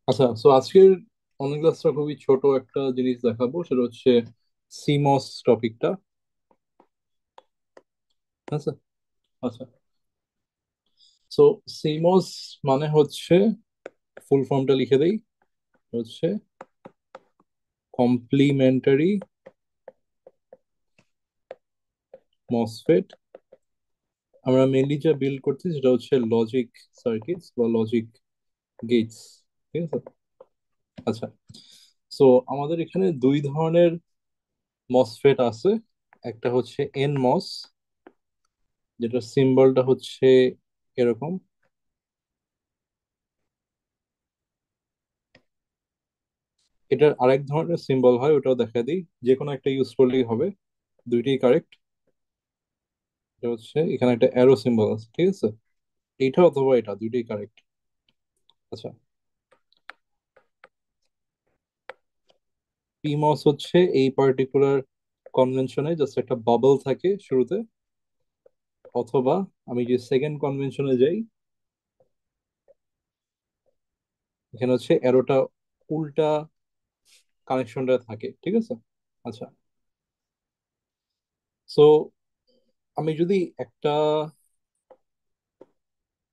আচ্ছা, সো আজকের অনলাইন ক্লাসটা খুবই ছোট একটা জিনিস দেখাবো, সেটা হচ্ছে সিমস টপিকটা। আচ্ছা। আচ্ছা, সো সিমস মানে হচ্ছে, ফুল ফর্মটা লিখে দেই, হচ্ছে কমপ্লিমেন্টারি মসফেট। আমরা মেনলি যা বিল্ড করছি সেটা হচ্ছে লজিক সার্কিটস বা লজিক গেটস। ঠিক আছে। আচ্ছা, সো আমাদের এখানে দুই ধরনের মসফেট আছে। একটা হচ্ছে এন মস, যেটা সিম্বলটা হচ্ছে এরকম। এটার আরেক ধরনের সিম্বল হয়, ওটাও দেখা দিই, যে কোনো একটা ইউজ করলেই হবে, দুইটাই কারেক্ট। এটা হচ্ছে এখানে একটা অ্যারো সিম্বল আছে, ঠিক আছে, এইটা অথবা এটা, দুইটাই কারেক্ট। আচ্ছা, পিমস হচ্ছে এই পার্টিকুলার কনভেনশনে জাস্ট একটা বাবল থাকে শুরুতে, অথবা আমি যে সেকেন্ড কনভেনশনে যাই, এখানে হচ্ছে অ্যারোটা উল্টা কানেকশনটা থাকে, ঠিক আছে। আচ্ছা, সো আমি যদি একটা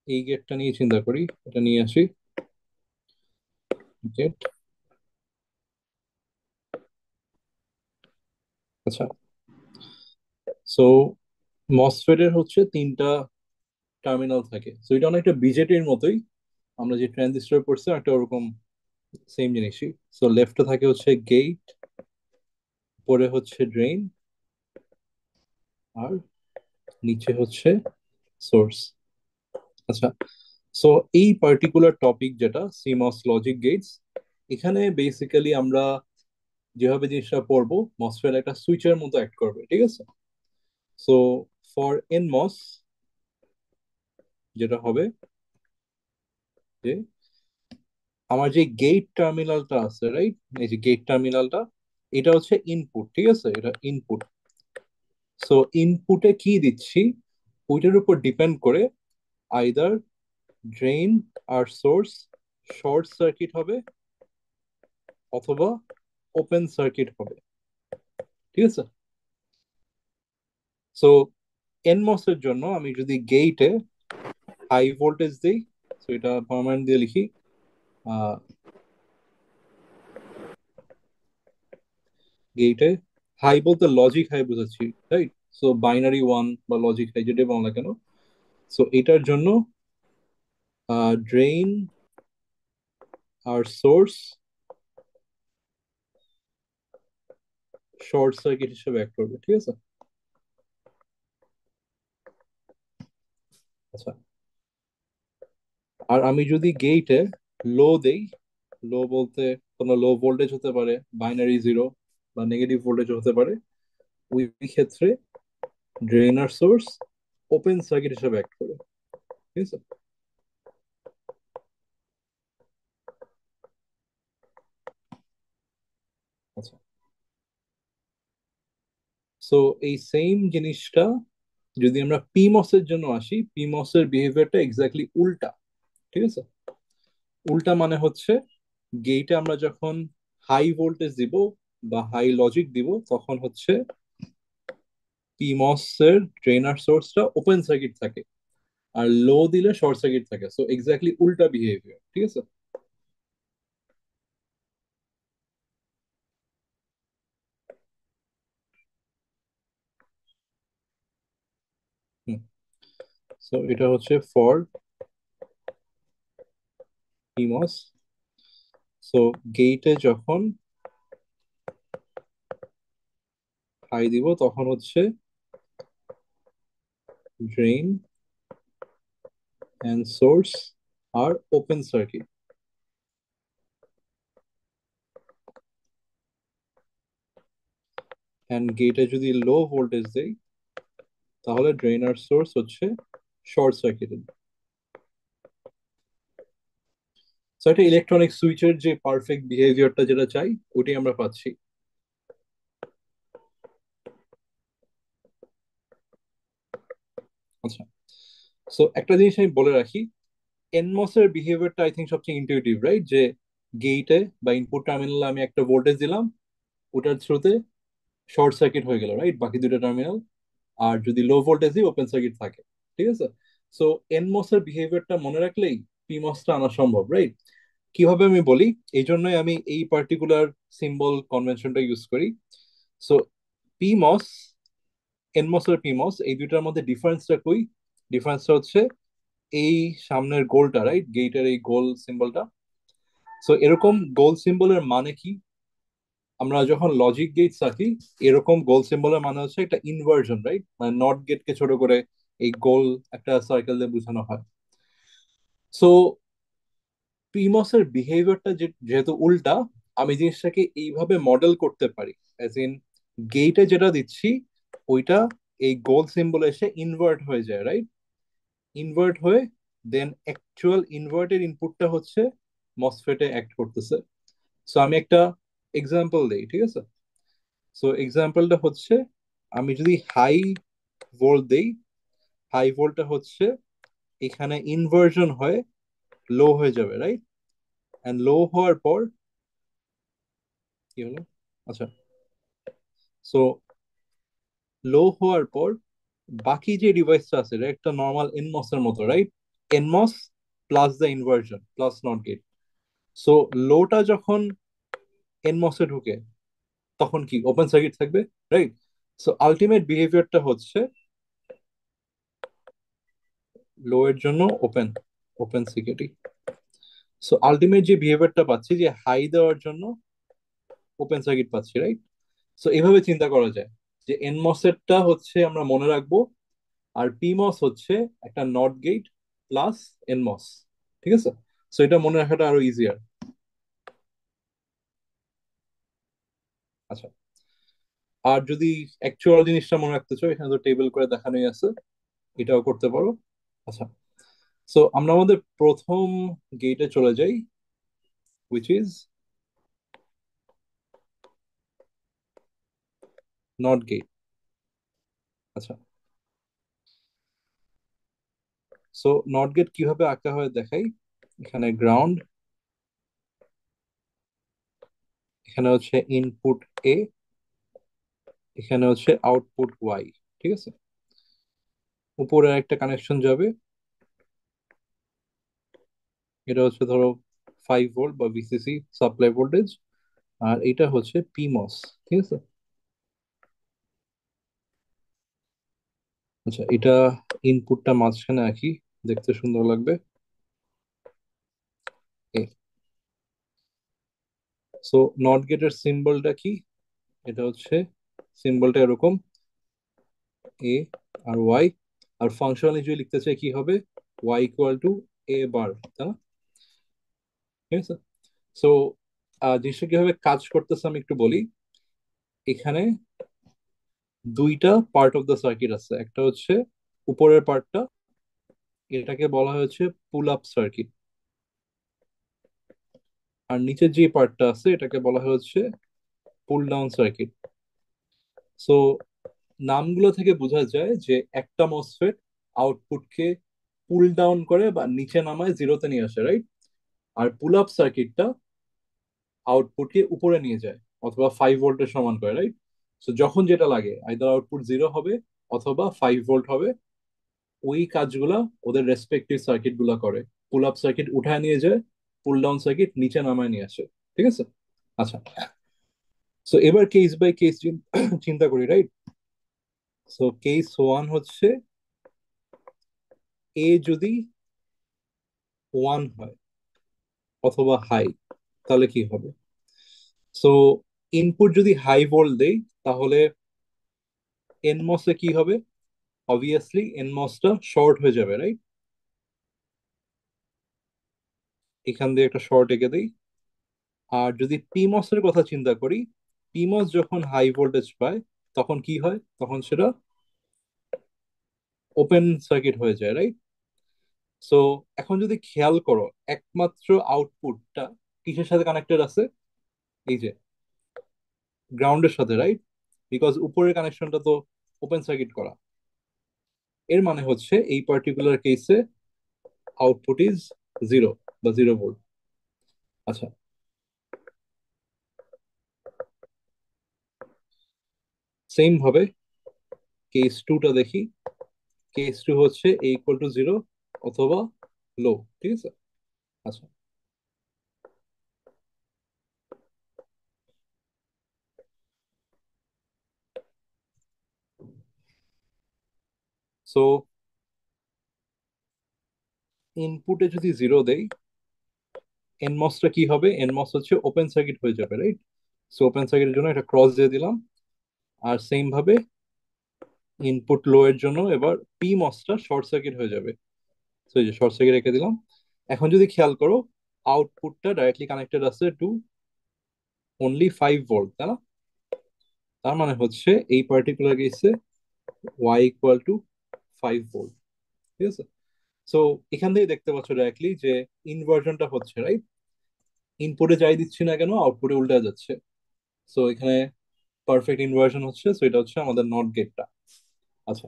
এই গেটটা নিয়ে চিন্তা করি, এটা নিয়ে আসি, গেট। আচ্ছা, সো মসফেটের হচ্ছে তিনটা টার্মিনাল থাকে, তো এটা অনেকটা বিজেটির মতোই। আমরা যে ট্রানজিস্টর পড়ছি একটা ওরকম সেম জিনিসই। সো লেফটে থাকে হচ্ছে গেট, পরে হচ্ছে ড্রেন, আর নিচে হচ্ছে সোর্স। আচ্ছা, সো এই পার্টিকুলার টপিক যেটা সিমস লজিক গেটস, এখানে বেসিক্যালি আমরা যেভাবে জিনিসটা পড়বো, মসফেট একটা সুইচের মতো অ্যাক্ট করবে, ঠিক আছে। সো ফর এন মস যেটা হবে যে, আমার যে গেট টার্মিনালটা আছে, রাইট, এই যে গেট টার্মিনালটা, এটা হচ্ছে ইনপুট, ঠিক আছে, এটা ইনপুট। সো ইনপুটে কি দিচ্ছি ওইটার উপর ডিপেন্ড করে আইদার ড্রেন আর সোর্স শর্ট সার্কিট হবে, অথবা ওপেন সার্কিট হবে, ঠিক আছে। সো এনমস এর জন্য আমি যদি গেটে হাই ভোল্টেজ দিই, তো এটা পার্মানেন্ট দিয়ে লিখি, গেটে হাই বলতে লজিক হাই বুঝাচ্ছি, রাইট। সো বাইনারি ওয়ান বা লজিক হাই যেটা বল না কেন, সো এটার জন্য ড্রেন আর সোর্স শর্ট সার্কিট হিসেবে অ্যাক্ট করবে, ঠিক আছে। আচ্ছা, আর আমি যদি গেটে লো দেই, লো বলতে কোনো লো ভোল্টেজ হতে পারে, বাইনারি জিরো, বা নেগেটিভ ভোল্টেজ হতে পারে, ওই ক্ষেত্রে ড্রেন আর সোর্স ওপেন সার্কিট হিসেবে অ্যাক্ট করে, ঠিক আছে। আচ্ছা, সো এই সেম জিনিসটা যদি আমরা পিমস এর জন্য আসি, পিমস এর বিহেভিয়ারটা এক্স্যাক্টলি উল্টা, ঠিক আছে। উল্টা মানে হচ্ছে, গেটে আমরা যখন হাই ভোল্টেজ দিব বা হাই লজিক দিব, তখন হচ্ছে পিমস এর ড্রেন আর সোর্সটা ওপেন সার্কিট থাকে, আর লো দিলে শর্ট সার্কিট থাকে। সো এক্স্যাক্টলি উল্টা বিহেভিয়ার, ঠিক আছে। সো এটা হচ্ছে ফর পিমস। সো গেটে যখন হাই দিব, তখন হচ্ছে ড্রেন অ্যান্ড সোর্স আর ওপেন সার্কিট। অ্যান্ড গেটে যদি লো ভোল্টেজ দেই, তাহলে ড্রেন আর সোর্স হচ্ছে শর্ট সার্কিটেড। সো এটা ইলেকট্রনিক সুইচের যে পারফেক্ট বিহেভিয়ারটা যেটা চাই, ওটাই আমরা পাচ্ছি। আচ্ছা, সো একটা জিনিস আমি বলে রাখি, এনমস এর বিহেভিয়ারটা আই থিঙ্ক সবচেয়ে ইনটিউটিভ, রাইট, যে গেটে বা ইনপুট টার্মিনালে আমি একটা ভোল্টেজ দিলাম, ওটার থ্রুতে শর্ট সার্কিট হয়ে গেল, রাইট, বাকি দুটো টার্মিনাল। আর যদি লো ভোল্টেজ দিই ওপেন সার্কিট থাকে। ঠিক আছে। সো এনমস এর বিহেভিয়ারটা মনে রাখলেই পিমসটা আনা সম্ভব, রাইট। কিভাবে আমি বলি, এই জন্যই আমি এই পার্টিকুলার সিম্বল কনভেনশনটা ইউজ করি। সো পিমস, এনমস আর পিমস এই দুইটার মধ্যে ডিফারেন্সটা কই? ডিফারেন্সটা হচ্ছে এই সামনের গোলটা, রাইট, গেটের এই গোল সিম্বলটা। সো এরকম গোল সিম্বলের মানে কি? আমরা যখন লজিক গেটস রাখি, এরকম গোল সিম্বলের মানে হচ্ছে একটা ইনভার্জন, রাইট, মানে নট গেটকে ছোট করে এই গোল একটা সার্কেল দিয়ে বোঝানো হয়। সো পিমস এর বিহেভিয়ারটা যেহেতু উল্টা, আমি জিনিসটাকে এইভাবে মডেল করতে পারি, অ্যাজ ইন গেটে যেটা দিচ্ছি ওইটা এই গোল সিম্বল এসে ইনভার্ট হয়ে যায়, রাইট। ইনভার্ট হয়ে দেন অ্যাকচুয়াল ইনভার্টেড ইনপুটটা হচ্ছে মসফেটে অ্যাক্ট করতেছে। সো আমি একটা এক্সাম্পল দিই, ঠিক আছে। সো এক্সাম্পলটা হচ্ছে, আমি যদি হাই ভোল্ট দেই, হাই ভোল্টটা হচ্ছে এখানে ইনভার্জন হয়ে লো হয়ে যাবে, রাইট। এন্ড লো হওয়ার পর কি হলো, আচ্ছা, সো লো হওয়ার পর বাকি যে ডিভাইসটা আছে এটা একটা নর্মাল এনমস এর মতো, right. NMOS plus the inversion plus not gate. So লোটা যখন এনমস এ ঢুকে তখন কি ওপেন সার্কিট থাকবে, রাইট। সো আলটিমেট বিহেভিয়ারটা হচ্ছে লো এর জন্য open, open security. So ultimate যে বিহেভিয়ারটা পাচ্ছি, যে হাই দেওয়ার জন্য ওপেন সার্কিট পাচ্ছি, রাইট। সো এভাবে চিন্তা করা যায় যে এনমস এরটা হচ্ছে আমরা মনে রাখবো, আর পিমস হচ্ছে একটা নট গেট প্লাস এনমস। ঠিক আছে। সো এটা মনে রাখাটা আরো ইজিয়ার। আচ্ছা, আর যদি অ্যাকচুয়াল জিনিসটা মনে রাখতে চাও, এখানে তো টেবিল করে দেখানোই আছে, এটাও করতে পারো। আচ্ছা, সো আমরা আমাদের প্রথম গেটে চলে যাই, হুইচ ইজ নট গেট। আচ্ছা, সো নট গেট কিভাবে আঁকা হয় দেখাই। এখানে গ্রাউন্ড, এখানে হচ্ছে ইনপুট এ, এখানে হচ্ছে আউটপুট ওয়াই। ঠিক আছে। উপরে একটা কানেকশন যাবে, এটা হচ্ছে ধরো 5 ভোল্ট বা ভিসিসি সাপ্লাই ভোল্টেজ, আর এটা হচ্ছে পিমস। ঠিক আছে। আচ্ছা, এটা ইনপুটটা মাঝখানে আঁকি, দেখতে সুন্দর লাগবে। সো নট গেটের সিম্বলটা কি? এটা হচ্ছে সিম্বলটা এরকম, এ আর ওয়াই। আর ফাংশনালি যদি লিখতে চাই কি হবে, ওয়াই ইকুয়াল টু এ বার, তাই না? ঠিক আছে। সো জিনিসটা কিভাবে কাজ করতেছে আমি একটু বলি। এখানে দুইটা পার্ট অফ দ্য সার্কিট আছে, একটা হচ্ছে উপরের পার্টটা, এটাকে বলা হয়েছে পুল আপ সার্কিট। আর নিচের যে পার্টটা আছে এটাকে বলা হচ্ছে পুল ডাউন সার্কিট। সো নামগুলো থেকে বোঝা যায় যে একটা মসফেট আউটপুটকে পুল ডাউন করে বা নিচে নামায় জিরোতে নিয়ে আসে, রাইট। আর পুল আপ সার্কিটটা আউটপুটকে উপরে নিয়ে যায় অথবা 5 ভোল্টের সমান করে, রাইট। সো যখন যেটা লাগে, আইদার আউটপুট জিরো হবে অথবা 5 ভোল্ট হবে, ওই কাজগুলা ওদের রেসপেক্টিভ সার্কিট গুলা করে। পুল আপ সার্কিট উঠায় নিয়ে যায়, পুল ডাউন সার্কিট নিচে নামায় নিয়ে আসে। ঠিক আছে। আচ্ছা, সো এবার কেস বাই কেস চিন্তা করি, রাইট। সো কেস ওয়ান হচ্ছে এ যদি ওয়ান হয় অথবা হাই, তাহলে কি হবে? সো ইনপুট যদি হাই ভোল্ট দেই তাহলে এনমসে কি হবে? অবভিয়াসলি এনমসটা শর্ট হয়ে যাবে, রাইট। এখান দিয়ে একটা শর্ট এঁকে দিই। আর যদি পিমস এর কথা চিন্তা করি, পিমস যখন হাই ভোল্টেজ পায় তখন কি হয়? তখন সেটা ওপেন সার্কিট হয়ে যায়, রাইট। সো এখন যদি খেয়াল করো, একমাত্র আউটপুটটা কিসের সাথে কানেক্টেড আছে? এই যে গ্রাউন্ডের সাথে, রাইট। বিকজ উপরের কানেকশনটা তো ওপেন সার্কিট করা। এর মানে হচ্ছে এই পার্টিকুলার কেসে আউটপুট ইজ জিরো বা 0 ভোল্ট। আচ্ছা, সেম ভাবে কেস টুটা দেখি। কেস টু হচ্ছে এ ইকুয়াল টু জিরো অথবা লো, ঠিক আছে। আচ্ছা, সো ইনপুটে যদি জিরো দেই, এনমসটা কি হবে? এনমস হচ্ছে ওপেন সার্কিট হয়ে যাবে, রাইট? সো ওপেন সার্কিটের জন্য একটা ক্রস দিয়ে দিলাম। আর সেম ভাবে ইনপুট লো এর জন্য এবার পি মসটা শর্ট সার্কিট হয়ে যাবে। তো এই যে শর্ট সার্কিট রেখে দিলাম। এখন যদি খেয়াল করো, আউটপুটটা ডাইরেক্টলি কানেক্টেড আছে টু অনলি 5 ভোল্ট, তাই না? তার মানে হচ্ছে এই পার্টিকুলার কেসে ওয়াই ইকুয়াল টু 5 ভোল্ট, ঠিক আছে। সো এখান থেকে দেখতে পাচ্ছ ডাইরেক্টলি যে ইনভার্সনটা হচ্ছে, রাইট? ইনপুটে যাই দিচ্ছি না কেন, আউটপুটে উল্টা যাচ্ছে। সো এখানে পারফেক্ট ইনভার্সন হচ্ছে। সো এটা হচ্ছে আমাদের নট গেটটা। আচ্ছা,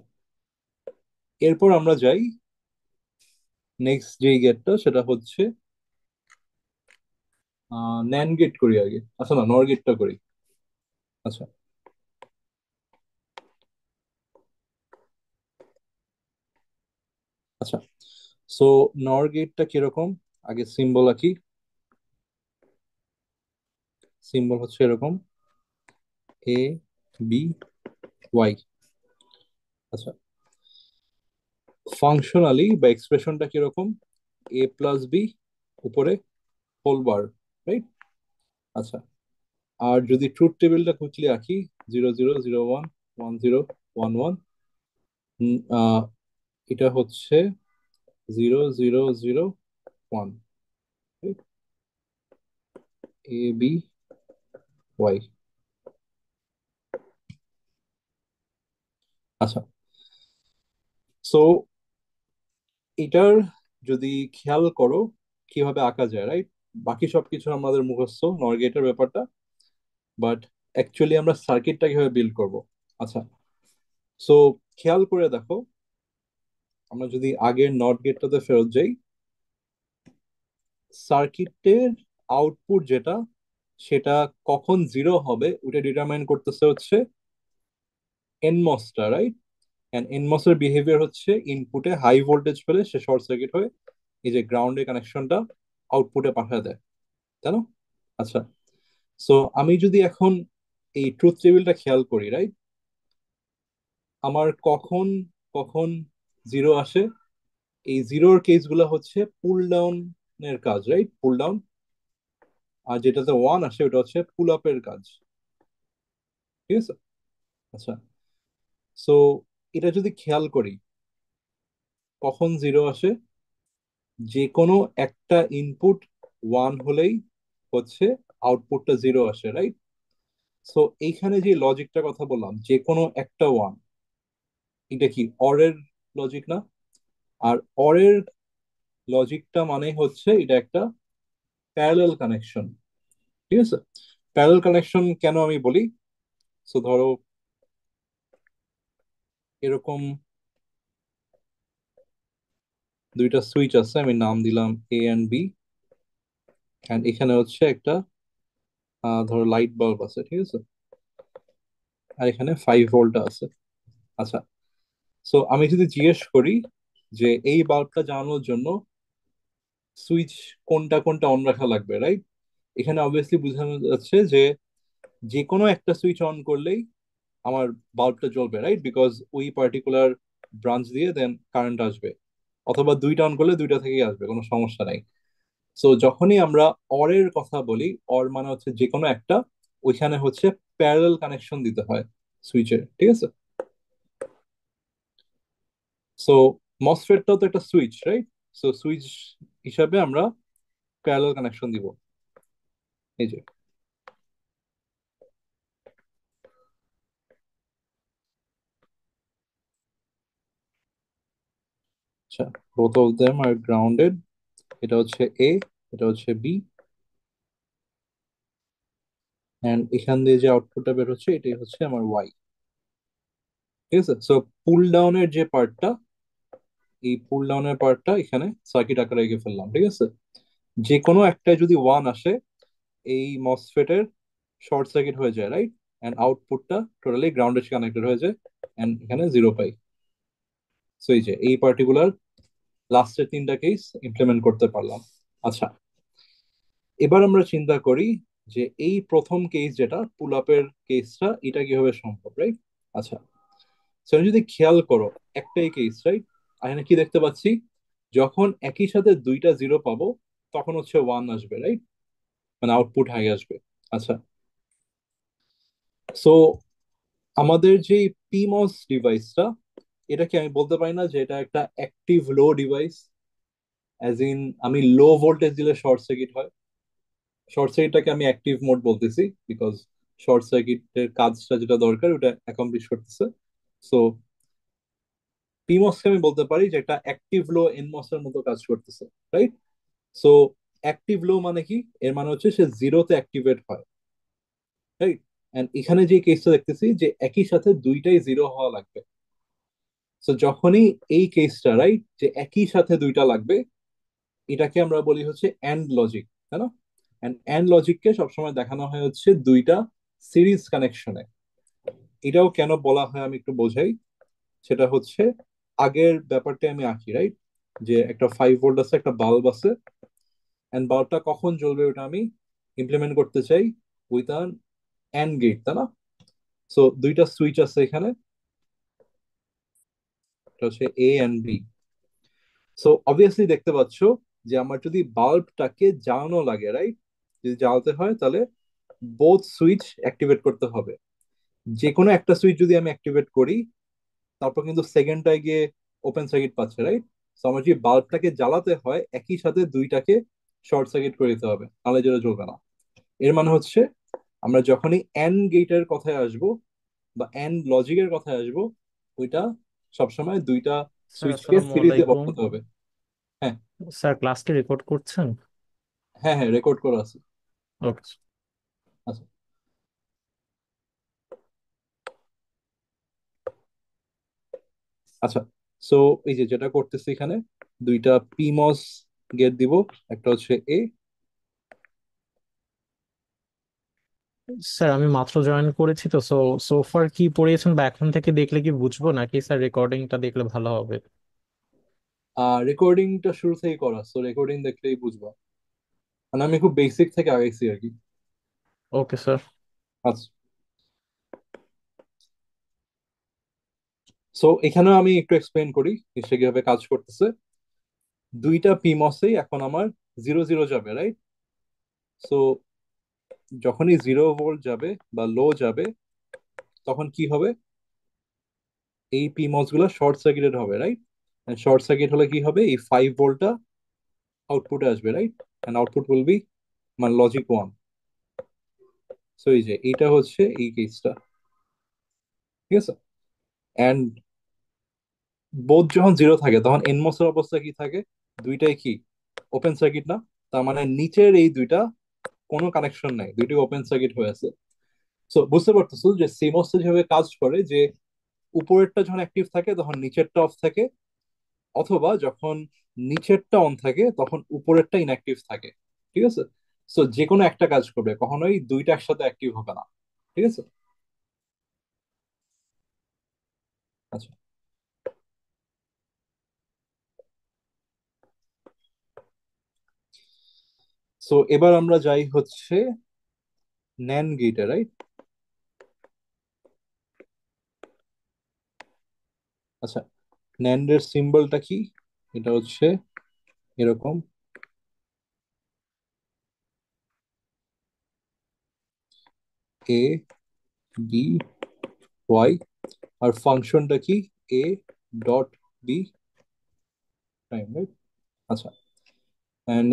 এরপর আমরা যাই নেক্সট যে গেটটা, সেটা হচ্ছে ন্যান্ড গেট করি আগে। আচ্ছা না, নর গেটটা করি। আচ্ছা, আচ্ছা। সো নর গেটটা কিরকম? আগে সিম্বল আঁকি। সিম্বল হচ্ছে এরকম, এ বি ওয়াই। আচ্ছা, ফাংশনালি বা এক্সপ্রেশনটা কিরকম? এ প্লাস বি উপরে হোল বার, রাইট? আচ্ছা, আর যদি ট্রুথ টেবিলটা কুইকলি আঁকি, 0 0 0 1 1 0 1 1, এটা হচ্ছে 0 0 0 1, এ বি ওয়াই। আচ্ছা, সো এটার যদি খেয়াল করো কিভাবে আঁকা যায়, রাইট? বাকি সবকিছু আমাদের মুখস্থ নর গেটের ব্যাপারটা, বাট অ্যাকচুয়ালি আমরা সার্কিটটা কিভাবে বিল্ড করব। আচ্ছা, সো খেয়াল করে দেখো, আমরা যদি আগের নট গেটটাতে ফেরত যাই, সার্কিটের আউটপুট যেটা, সেটা কখন জিরো হবে ওটা ডিটারমাইন করতেছে হচ্ছে এনমসটা, রাইট? এন্ড এনমসের বিহেভিয়ার হচ্ছে ইনপুটে হাই ভোল্টেজ পেলে সে শর্ট সার্কিট হয়ে এই যে গ্রাউন্ডের কানেকশনটা আউটপুটে পাঠিয়ে দেয়, তাই না? আচ্ছা, সো আমি যদি এখন এই ট্রুথ টেবিলটা খেয়াল করি, রাইট, আমার কখন কখন জিরো আসে? এই জিরোর কেসগুলো হচ্ছে পুল ডাউন এর কাজ, রাইট? Pull down. আর যেটাতে ওয়ান আসে ওটা হচ্ছে পুল আপের কাজ, ঠিক আছে। আচ্ছা, সো এটা যদি খেয়াল করি, কখন জিরো আসে? যে কোনো একটা ইনপুট ওয়ান হলেই হচ্ছে আউটপুটটা জিরো আসে, রাইট? সো এইখানে যে লজিকটার কথা বললাম, যে কোনো একটা ওয়ান, এটা কি অরের লজিক না? আর অরের লজিকটা মানে হচ্ছে এটা একটা প্যারালাল কানেকশন, ঠিক আছে। প্যারালাল কানেকশন কেন আমি বলি? সো ধরো এরকম দুইটা সুইচ আছে, আমি নাম দিলাম এ এন্ড বি। এন্ড এখানে হচ্ছে একটা ধরো লাইট বাল্ব আছে, ঠিক আছে। আর এখানে 5 ভোল্ট আছে। আচ্ছা, সো আমি যদি জিজ্ঞেস করি যে এই বাল্বটা জ্বালানোর জন্য সুইচ কোনটা কোনটা অন রাখা লাগবে, রাইট? এখানে অবভিয়াসলি বোঝানো যাচ্ছে যে যে কোনো একটা সুইচ অন করলেই আমার বাল্বটা জ্বলবে, রাইট? বিকজ ওই পার্টিকুলার ব্রাঞ্চ দিয়ে দেন কারেন্ট আসবে। অথবা দুইটা অন করলে দুইটা থেকেই আসবে, কোনো সমস্যা নাই। সো যখনই আমরা অরের কথা বলি, অর মানে হচ্ছে যে কোনো একটা, ওইখানে হচ্ছে প্যারালাল কানেকশন দিতে হয় সুইচের, ঠিক আছে। সো মসফেটটাও তো একটা সুইচ, রাইট? সো সুইচ হিসাবে আমরা প্যারালাল কানেকশন দিব, এই যে। আচ্ছা, both of them are grounded। এটা হচ্ছে এ, এটা হচ্ছে বি, এন্ড এখান দিয়ে যে আউটপুটটা বের হচ্ছে এটাই হচ্ছে আমার ওয়াই, ঠিক আছে। সো পুল ডাউনের যে পার্টটা, এই পুল ডাউনের পার্টটা এখানে সার্কিট আকারে রেখে ফেললাম, ঠিক আছে। যে কোনো একটা যদি ওয়ান আসে, এই মসফেটের শর্ট সার্কিট হয়ে যায়, রাইট? অ্যান্ড আউটপুটটা টোটালি গ্রাউন্ডের সাথে কানেক্টেড হয়ে যায়, অ্যান্ড এখানে জিরো পাই। সো এই যে এই পার্টিকুলার লাস্টের তিনটা কেস ইমপ্লিমেন্ট করতে পারলাম। আচ্ছা, এবার আমরা চিন্তা করি যে এই প্রথম কেস যেটা পুল আপের কেসটা, এটা কিভাবে সম্ভব, রাইট? আচ্ছা, সো যদি খেয়াল করো, একটাই কেস, রাইট? এখানে কি দেখতে পাচ্ছি, যখন একই সাথে দুইটা জিরো পাবো তখন হচ্ছে ওয়ান আসবে, রাইট? মানে আউটপুট হাই আসবে। আচ্ছা, সো আমাদের যে পিমস ডিভাইসটা, এটা কি আমি বলতে পারি না যে এটা একটা active low device? As in আমি লো ভোল্টেজ দিলে শর্ট সার্কিট হয়। শর্ট সার্কিটটাকে আমি অ্যাক্টিভ মোড বলতেছি, বিকজ শর্ট সার্কিটের কাজটা যেটা দরকার ওটা অ্যাকমপ্লিশ করতেছে। সো পিমসকে আমি বলতে পারি যে এটা অ্যাক্টিভ লো এনমস এর মতো কাজ করতেছে, রাইট? সো অ্যাক্টিভ লো মানে কি? এর মানে হচ্ছে সে জিরোতে অ্যাক্টিভেট হয়, রাইট? এন্ড এখানে যে কেসটা দেখতেছি যে একই সাথে দুইটাই জিরো হওয়া লাগবে। সো যখনই এই কেসটা, রাইট, যে একই সাথে দুইটা লাগবে, এটাকে আমরা বলি হচ্ছে এন্ড লজিক, তাই না? এন্ড লজিককে সবসময় দেখানো হয় হচ্ছে দুইটা সিরিজ কানেকশনে। এটাও কেন বলা হয় আমি একটু বোঝাই। সেটা হচ্ছে, আগের ব্যাপারটা আমি আঁকি, রাইট? যে একটা 5 ভোল্ট আছে, একটা বাল্ব আছে, এন্ড বাল্বটা কখন জ্বলবে ওটা আমি ইমপ্লিমেন্ট করতে চাই উইথ আন এন্ড গেট, তাই না? সো দুইটা সুইচ আছে এখানে, এটা হচ্ছে এ এন্ড বি। সো অবভিয়াসলি দেখতে পাচ্ছ যে আমার যদি বাল্বটাকে জ্বালানো লাগে, রাইট, যদি জ্বালাতে হয় তাহলে বোথ সুইচ অ্যাক্টিভেট করতে হবে। যে কোনো একটা সুইচ যদি আমি অ্যাক্টিভেট করি, তারপর কিন্তু সেকেন্ডটায় গিয়ে ওপেন সার্কিট পাচ্ছে, রাইট? তো আমার যদি বাল্বটাকে জ্বালাতে হয় একই সাথে দুইটাকে শর্ট সার্কিট করে দিতে হবে, নাহলে যেটা জ্বলবে না। এর মানে হচ্ছে আমরা যখনই এন্ড গেটের কথায় আসবো বা এন্ড লজিকের কথায় আসবো, ওইটা সবসময় দুইটা স্যার সুইচকে আসসালামু সিরিজে আলাইকুম। বসাতে হবে। হ্যাঁ, স্যার ক্লাস কি রেকর্ড করছেন? হ্যাঁ, হ্যাঁ, রেকর্ড করা আছে। ওকে। আচ্ছা, আচ্ছা, সো এই যে যেটা করতেছি এখানে, দুইটা পিমস গেট দিব, একটা হচ্ছে এ। স্যার আমি মাত্র জয়েন করেছি তো, সোফার কি পড়িয়েছেন বা এখন থেকে দেখলে কি বুঝবো, নাকি স্যার রেকর্ডিংটা দেখলে ভালো হবে? রেকর্ডিংটা শুরু থেকেই করা, সো রেকর্ডিং দেখলেই বুঝবা। মানে আমি খুব বেসিক থেকে আগাইছি আর কি। Okay sir. আচ্ছা, সো এখানেও আমি একটু এক্সপ্লেন করি সে কিভাবে কাজ করতেছে। দুইটা পিমসেই এখন আমার জিরো জিরো যাবে, রাইট? সো যখনই জিরো ভোল্ট যাবে বা লো যাবে, তখন কি হবে? এই পিমস গুলো শর্ট সার্কিটেড হবে, রাইট? শর্ট সার্কিট হলে কি হবে, এই 5 ভোল্টটা আউটপুটে আসবে, right? And output will be মানে লজিক ওয়ান। সো এই যে এইটা হচ্ছে এই কেসটা, ঠিক আছে? এন্ড বোধ যখন জিরো থাকে তখন এনমস এর অবস্থা কি থাকে? দুইটাই কি ওপেন সার্কিট না? তার মানে নিচের এই দুইটা কোনো কানেকশন নাই, দুইটাই ওপেন সার্কিট হয়ে আছে। সো বুঝতে পারতেছো যে সিমস যেভাবে কাজ করে, যে উপরেরটা যখন অ্যাক্টিভ থাকে তখন নিচেরটা অফ থাকে, অথবা যখন নিচেরটা অন থাকে তখন উপরেরটা ইনঅ্যাক্টিভ থাকে, ঠিক আছে? সো যে কোনো একটা কাজ করবে, কখনোই দুইটা একসাথে অ্যাক্টিভ হবে না, ঠিক আছে? আচ্ছা, সো এবার আমরা যাই হচ্ছে ন্যান গেটে, রাইট? আচ্ছা, ন্যান্ডের সিম্বলটা কি? এটা হচ্ছে এরকম, এ বি ওয়াই, আর ফাংশনটা কি? A dot B prime, right? আচ্ছা, এন্ড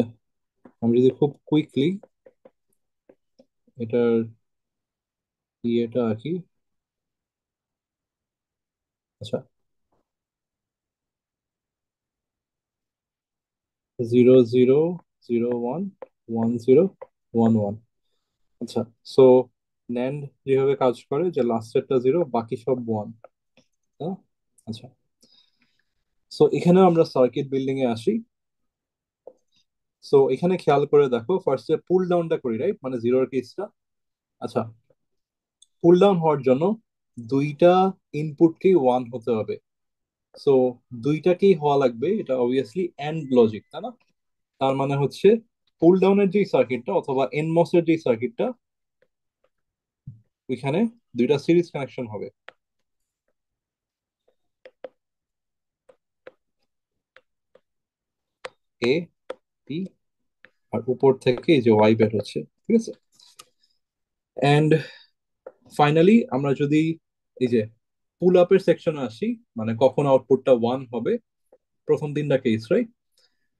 আমি যদি খুব কুইকলি এটার ইয়েটা আঁকি। আচ্ছা, 0 0 0 1 1 0 1 1। আচ্ছা, সো ন্যান্ড যেভাবে কাজ করে যে লাস্টেরটা জিরো বাকি সব ওয়ান। আচ্ছা, সো এখানেও আমরা সার্কিট বিল্ডিং এ আসি। সো এখানে খেয়াল করে দেখো, ফার্স্টে পুল ডাউনটা করি, রাইট, মানে জিরোর কেসটা। আচ্ছা, পুল ডাউন হওয়ার জন্য দুইটা ইনপুটকেই ওয়ান হতে হবে। সো দুইটাকেই হওয়া লাগবে, এটা অবভিয়াসলি এন্ড লজিক, তাই না? তার মানে হচ্ছে পুল ডাউনের যে সার্কিটটা অথবা এনমস এর যে সার্কিটটা, ওইখানে দুইটা সিরিজ কানেকশন হবে। এ বি, আর উপর থেকে এই যে ওয়াই বের হচ্ছে, ঠিক আছে। এন্ড ফাইনালি আমরা যদি এই যে পুল আপের সেকশনে আসি, মানে কখন আউটপুটটা ওয়ান হবে, প্রথম তিনটা কেস, রাইট?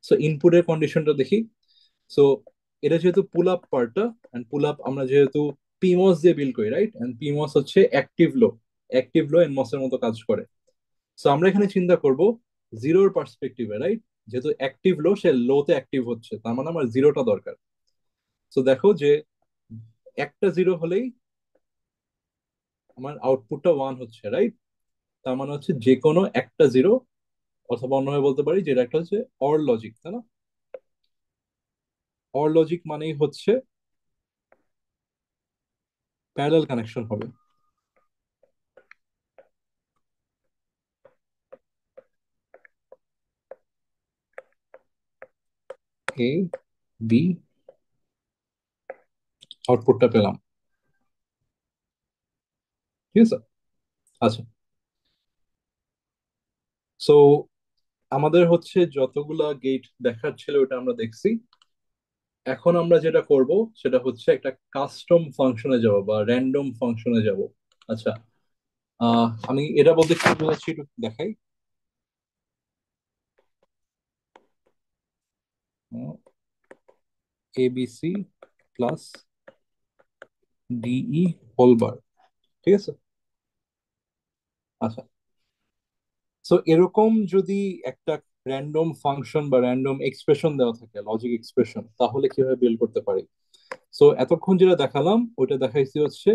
সো ইনপুটের কন্ডিশনটা দেখি। সো এটা যেহেতু পুল আপ পার্টটা, এন্ড পুল আপ আমরা যেহেতু পিমস দিয়ে বিল করি, রাইট? এন্ড পিমস হচ্ছে অ্যাক্টিভ লো, অ্যাক্টিভ লো এনমস এর মতো কাজ করে। সো আমরা এখানে চিন্তা করব জিরোর পার্সপেক্টিভে, রাইট? যেহেতু অ্যাক্টিভ লো, সে লোতে অ্যাক্টিভ হচ্ছে, তার মানে আমার জিরোটা দরকার। সো দেখো যে একটা জিরো হলেই আমার আউটপুটটা ওয়ান হচ্ছে, রাইট? তার মানে হচ্ছে যে কোনো একটা জিরো, অথবা অন্যভাবে বলতে পারি যেটা একটা হচ্ছে অর লজিক, তাই না? অর লজিক মানেই হচ্ছে প্যারালাল কানেকশন হবে। এ বি, আউটপুটটা পেলাম, ঠিক আছে। আচ্ছা, সো আমাদের হচ্ছে যতগুলা গেট দেখার ছিল ওটা আমরা দেখছি। এখন আমরা যেটা করব সেটা হচ্ছে একটা কাস্টম ফাংশনে যাব বা র্যান্ডম ফাংশনে যাব। আচ্ছা, আমি এটা বলতে কি বোঝাচ্ছি একটু দেখাই। A B C plus DE whole bar, ঠিক আছে। আচ্ছা, সো এরকম যদি একটা র্যান্ডম ফাংশন বা র্যান্ডম এক্সপ্রেশন দেওয়া থাকে, লজিক এক্সপ্রেশন, তাহলে কিভাবে বিল্ড করতে পারি? সো এতক্ষণ যেটা দেখালাম ওইটা দেখাইছি হচ্ছে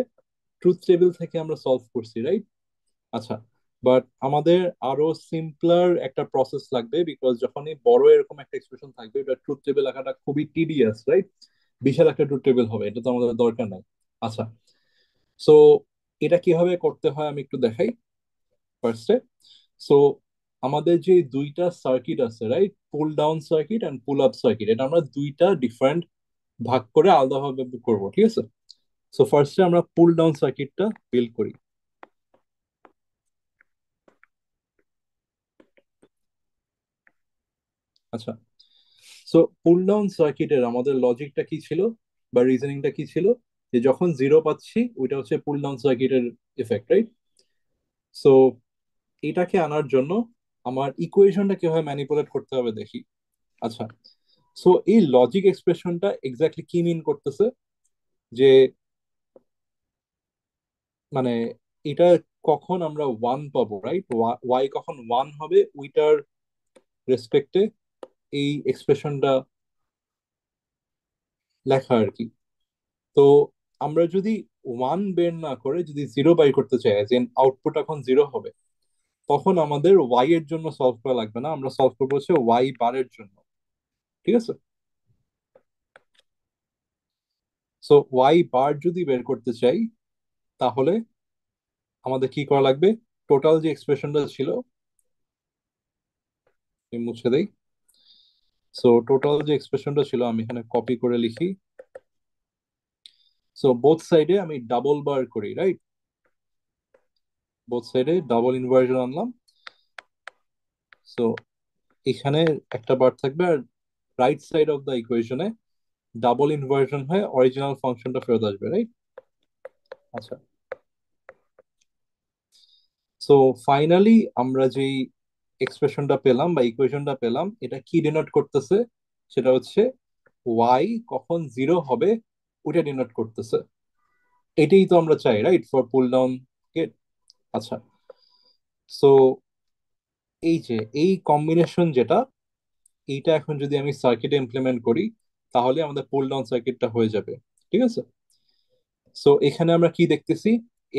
ট্রুথ টেবিল থেকে আমরা সলভ করছি, রাইট? আচ্ছা, বাট আমাদের আরো সিম্পলার একটা প্রসেস লাগবে, বিকজ যখনই বড় এরকম একটা এক্সপ্রেশন থাকবে, এটা ট্রুথ টেবিল লেখাটা খুবই টিডিয়াস, রাইট? বিশাল একটা ট্রুথ টেবিল হবে, এটা তো আমাদের দরকার নাই। আচ্ছা, সো এটা কিভাবে করতে হয় আমি একটু দেখাই ফার্স্টে। সো আমাদের যে দুইটা সার্কিট আছে, right? Pull down circuit and pull up circuit, এটা আমরা দুইটা ডিফারেন্ট ভাগ করে আলাদাভাবে করবো, ঠিক আছে। সো ফার্স্টে আমরা পুল ডাউন সার্কিটটা বিল্ড করি। আচ্ছা, সো পুল ডাউন সার্কিটের আমাদের লজিকটা কি ছিল বা রিজনিংটা কি ছিল, যে যখন জিরো পাচ্ছি ওইটা হচ্ছে পুল ডাউন সার্কিটের ইফেক্ট, রাইট? সো এটাকে আনার জন্য আমার ইকুয়েশনটা কিভাবে ম্যানিপুলেট করতে হবে দেখি। আচ্ছা, সো এই লজিক এক্সপ্রেশনটা এক্স্যাক্টলি কি মিন করতেছে, যে মানে এটা কখন আমরা ওয়ান পাবো, রাইট? ওয়াই কখন ওয়ান হবে ওইটার রেসপেক্টে এই এক্সপ্রেশনটা লেখা আর কি। তো আমরা যদি ওয়ান বের না করে যদি জিরো বাই করতে চাই, যে আউটপুট এখন জিরো হবে, তখন আমাদের ওয়াই এর জন্য সলভ করা লাগবে না, আমরা সলভ করবো হচ্ছে ওয়াই বারের জন্য, ঠিক আছে। সো ওয়াই বার যদি বের করতে চাই, তাহলে আমাদের কি করা লাগবে? টোটাল যে এক্সপ্রেশনটা ছিল, আমি মুছে দেই। সো টোটাল যে এক্সপ্রেশনটা ছিল আমি এখানে কপি করে লিখি। সো বোথ সাইডে আমি ডাবল বার করি, রাইট? বোথ সাইডে ডাবল ইনভার্জন আনলাম। সো এখানে একটা বার থাকবে, আর রাইট সাইড অফ দ্য ইকুয়েশনে ডাবল ইনভার্সন হয়ে অরিজিনাল ফাংশনটা ফেরত আসবে, রাইট? আচ্ছা, সো ফাইনালি আমরা যেই এক্সপ্রেশনটা পেলাম বা ইকুয়েশনটা পেলাম, এটা কি ডিনোট করতেছে? সেটা হচ্ছে ওয়াই কখন জিরো হবে ওইটা ডিনোট করতেছে। এটাই তো আমরা চাই, right, for pull down gate. আচ্ছা, সো এই যে এই কম্বিনেশন যেটা, এইটা এখন যদি আমি সার্কিটে ইমপ্লিমেন্ট করি, তাহলে আমাদের পুল ডাউন সার্কিটটা হয়ে যাবে, ঠিক আছে। সো এখানে আমরা কি দেখতেছি?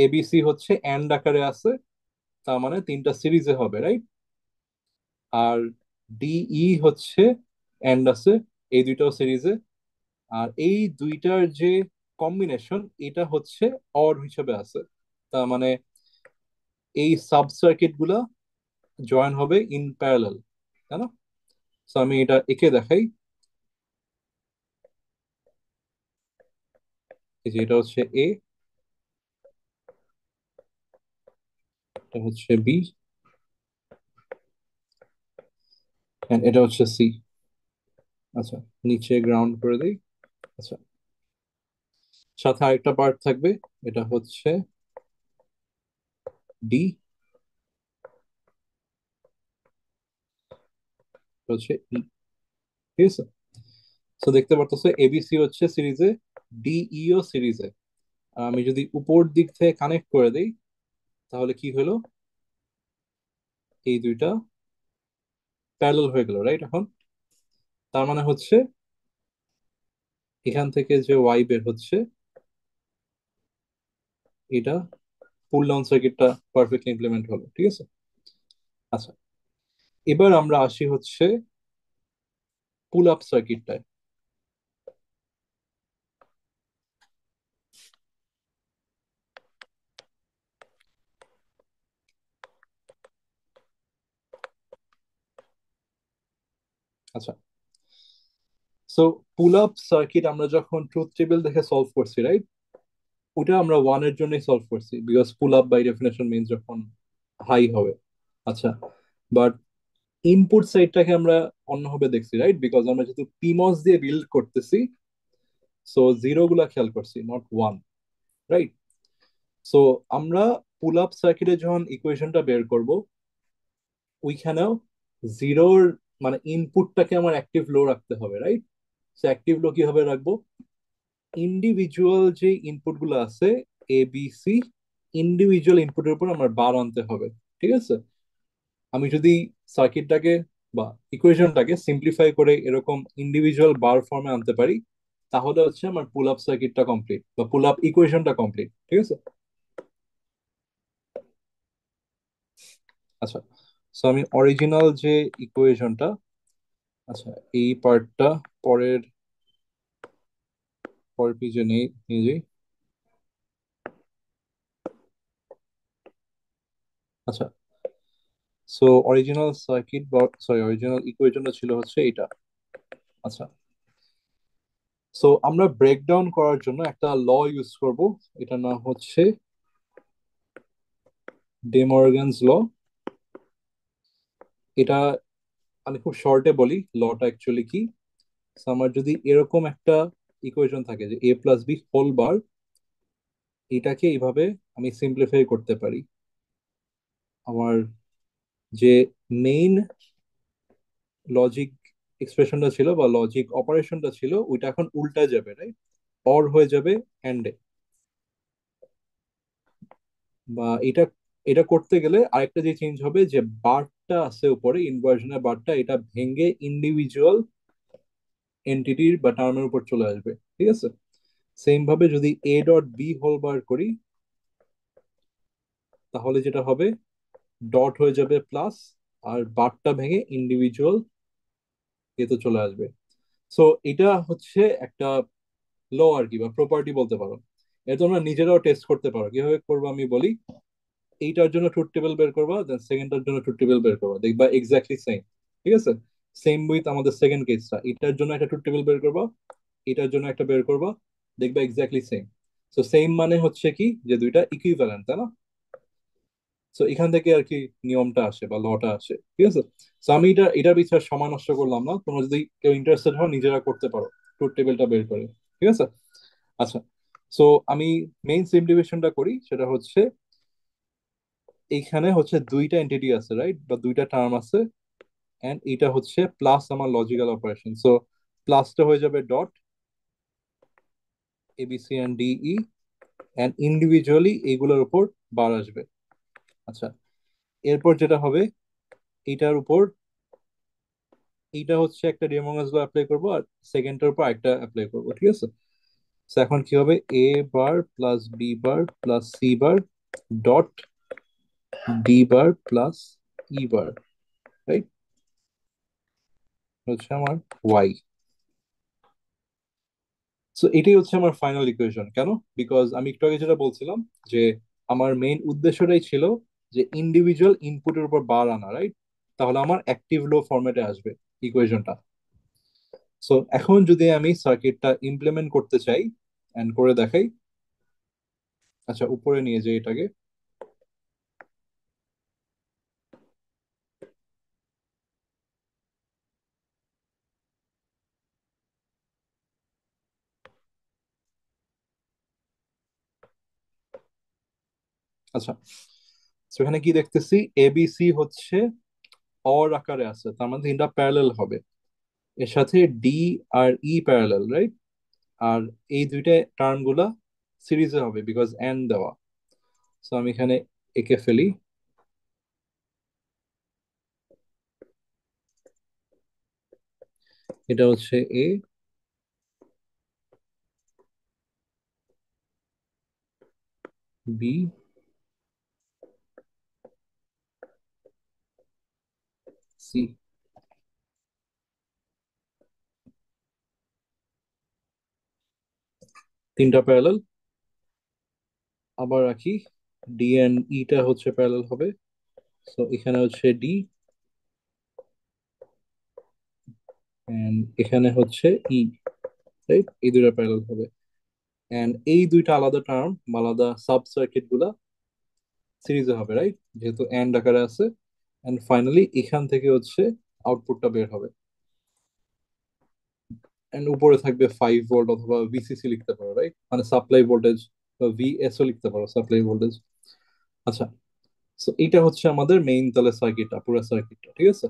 এবিসি হচ্ছে এন্ড আকারে আছে, তার মানে তিনটা সিরিজে হবে, রাইট? আর ডিই হচ্ছে এন্ড আছে, এই দুইটাও সিরিজে। আর এই দুইটার যে কম্বিনেশন এটা হচ্ছে অর হিসেবে আছে, তার মানে এই সাব সার্কিট গুলা জয়েন হবে ইন প্যারালাল, তাই না? তো আমি এটা এঁকে দেখাই। এই যে এটা হচ্ছে এ, এটা হচ্ছে বি, এটা হচ্ছে সি। আচ্ছা, নিচে গ্রাউন্ড করে দিই। আচ্ছা, সাথে আরেকটা পার্ট থাকবে, এটা হচ্ছে ডি, হচ্ছে ই। ঠিক আছে, তো দেখতে পারতেছো এবিসি হচ্ছে সিরিজে, ডিইও সিরিজে। আমি যদি উপর দিক থেকে কানেক্ট করে দেই তাহলে কি হলো, এই দুইটা প্যারালাল হয়ে গেল, রাইট? এখন তার মানে হচ্ছে এখান থেকে যে ওয়াই বের হচ্ছে, এটা পুল ডাউন সার্কিটটা পারফেক্টলি ইমপ্লিমেন্ট হলো। ঠিক আছে, আচ্ছা, এবার আমরা আসি হচ্ছে পুল আপ সার্কিটটায়। আচ্ছা, সো পুল আপ সার্কিট আমরা যখন ট্রুথ টেবিল দেখে সলভ করছি, রাইট, ওটা আমরা ওয়ানের জন্যই সলভ করছি, because pull up by definition means যখন হাই হবে। আচ্ছা, বাট ইনপুট সাইডটাকে আমরা অন্যভাবে দেখছি, রাইট, বিকজ আমরা যেহেতু পিমস দিয়ে বিল্ড করতেছি, সো জিরো গুলা খেয়াল করছি, নট ওয়ান, রাইট? সো আমরা পুল আপ সার্কিটে যখন ইকুয়েশনটা বের করব, ওইখানেও জিরোর মানে ইনপুটটাকে আমার অ্যাক্টিভ লো রাখতে হবে, রাইট? সো অ্যাক্টিভ লো কিভাবে রাখবো, ইন্ডিভিজুয়াল যে ইনপুট গুলো আছে, এ বি সি, ইন্ডিভিজুয়াল ইনপুটের উপর আমার বার আনতে হবে। ঠিক আছে, আমি যদি সার্কিটটাকে বা ইকুয়েশনটাকে সিম্পলিফাই করে এরকম ইন্ডিভিজুয়াল বার ফর্মে আনতে পারি, তাহলে হচ্ছে আমার পুল আপ সার্কিটটা কমপ্লিট বা পুল আপ ইকুয়েশনটা কমপ্লিট। ঠিক আছে, আচ্ছা, সো আমি অরিজিনাল যে ইকুয়েশনটা, আচ্ছা, এই পার্টটা পরের পরের পেজে নিয়ে নিয়ে যাই। আচ্ছা, সো অরিজিনাল সার্কিট বা সরি অরিজিনাল ইকুয়েশনটা ছিল হচ্ছে এটা। আচ্ছা, সো আমরা ব্রেকডাউন করার জন্য একটা ল ইউজ করব, এটার নাম হচ্ছে ডে ল। এটা আমি খুব শর্টে বলি লটা অ্যাকচুয়ালি কি। So, আমার যদি এরকম একটা ইকুয়েশন থাকে যে এ প্লাস বি হোল বার, এটাকে এইভাবে আমি সিম্পলিফাই করতে পারি। আমার যে মেইন লজিক এক্সপ্রেশনটা ছিল বা লজিক অপারেশনটা ছিল, ওইটা এখন উল্টা যাবে, রাইট? অর হয়ে যাবে এন্ডে। বা এটা এটা করতে গেলে আরেকটা যে চেঞ্জ হবে, যে বারটা আছে উপরে ইনভার্সনের বারটা, এটা ভেঙে ইন্ডিভিজুয়াল এন্টিটির বা টার্মের উপর চলে আসবে। ঠিক আছে, সেম ভাবে যদি A dot B whole bar করি, তাহলে যেটা হবে, ডট হয়ে যাবে প্লাস, আর বারটা ভেঙে ইন্ডিভিজুয়াল এতে চলে আসবে। সো এটা হচ্ছে একটা ল আর কি, বা প্রপার্টি বলতে পারো। এটা তোমরা নিজেরাও টেস্ট করতে পারো, কিভাবে করবো আমি বলি। এইটার জন্য ট্রুথ টেবিল বের করবা, দেন সেকেন্ডটার জন্য ট্রুথ টেবিল বের করবা, দেখবা এক্স্যাক্টলি সেম। ঠিক আছে, সেম উইথ আমাদের সেকেন্ড কেসটা, এটার জন্য একটা ট্রুথ টেবিল বের করবা, এটার জন্য একটা বের করবা, দেখবা এক্স্যাক্টলি সেম। সো সেম মানে হচ্ছে কি, যে দুইটা ইকুইভ্যালেন্ট, তাই না? সো এখান থেকে আর কি নিয়মটা আসে বা লটা আসে। ঠিক আছে, সো আমি এটার পিছনে সময় নষ্ট করলাম না, তোমরা যদি কেউ ইন্টারেস্টেড হও নিজেরা করতে পারো ট্রুথ টেবিলটা বের করে। ঠিক আছে, আচ্ছা, সো আমি মেইন সিম্পলিফিকেশনটা করি, সেটা হচ্ছে এইখানে হচ্ছে দুইটা এন্টিটি আছে, রাইট, বা দুইটা টার্ম আছে, এন্ড এটা হচ্ছে প্লাস আমার লজিক্যাল অপারেশন। সো প্লাসটা হয়ে যাবে dot ABC and DE, and individually এইগুলোর উপর বার আসবে। আচ্ছা, এরপর যেটা হবে, এইটার উপর এইটা হচ্ছে একটা ডিএমএস ল অ্যাপ্লাই করবো, আর সেকেন্ডটার উপর একটা অ্যাপ্লাই করবো। ঠিক আছে, তো এখন কি হবে, A bar plus B bar plus C bar dot D bar plus E bar, right, হচ্ছে আমার ওয়াই। সো এটাই হচ্ছে আমার ফাইনাল ইকুয়েশন। কেন? বিকজ আমি একটু আগে যেটা বলছিলাম যে আমার মেইন উদ্দেশ্যটাই ছিল যে ইন্ডিভিজুয়াল ইনপুটের উপর বার আনা, রাইট? তাহলে আমার অ্যাক্টিভ লো ফরম্যাটে আসবে ইকুয়েশনটা। সো এখন যদি আমি সার্কিটটা ইমপ্লিমেন্ট করতে চাই এন্ড করে দেখাই। আচ্ছা, উপরে নিয়ে যাই এটাকে। আচ্ছা, তো এখানে কি দেখতেছি, এবিসি হচ্ছে অর আকারে আছে, তার মানে তিনটা প্যারালাল হবে। এর সাথে ডি আর ই প্যারালাল, রাইট? আর এই দুইটা টার্ম গুলা সিরিজে হবে বিকজ এন দেওয়া। সো আমি এখানে একে ফেলি। এটা হচ্ছে এ, বি, সি, তিনটা প্যারালাল। আবার রাখি, ডি এন্ড ইটা হচ্ছে প্যারালাল হবে। সো এখানে হচ্ছে ডি এন্ড এখানে হচ্ছে ই, রাইট? এই দুইটা প্যারালাল হবে। এন্ড এই দুইটা আলাদা টার্ম, আলাদা সাব সার্কিট গুলা সিরিজে হবে, রাইট? যেহেতু এন্ড আকারে আছে। এন্ড ফাইনালি এখান থেকে হচ্ছে আউটপুটটা বের হবে। এন্ড উপরে থাকবে 5 ভোল্ট অথবা ভিসিসি লিখতে পারো, রাইট? মানে সাপ্লাই ভোল্টেজ, বা ভিএসও লিখতে পারো, সাপ্লাই ভোল্টেজ। আচ্ছা, সো এটা হচ্ছে আমাদের মেইন তাহলে সার্কিটটা, পুরো সার্কিটটা, ঠিক আছে?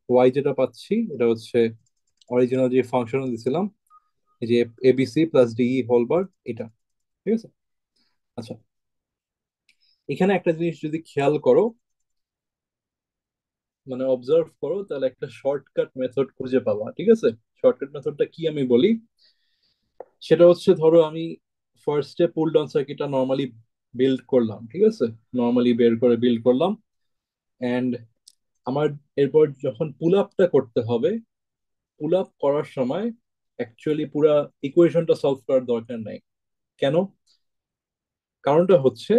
ওয়াই যেটা পাচ্ছি এটা হচ্ছে অরিজিনাল যে ফাংশন দিছিলাম, এই যে ABC plus DE whole bar, এটা, ঠিক আছে? আচ্ছা, এখানে একটা জিনিস যদি খেয়াল করো, মানে অবজার্ভ করো, তাহলে একটা শর্টকাট মেথড খুঁজে পাবা, ঠিক আছে? শর্টকাট মেথডটা কি আমি বলি। সেটা হচ্ছে, ধরো আমি ফার্স্টে পুল ডাউন সার্কিটটা নর্মালি বিল্ড করলাম, ঠিক আছে? নর্মালি বের করে বিল্ড করলাম। এন্ড আমার এরপর যখন পুল আপটা করতে হবে, পুল আপ করার সময় অ্যাকচুয়ালি পুরা ইকুয়েশনটা সলভ করার দরকার নাই। কেন? কারণটা হচ্ছে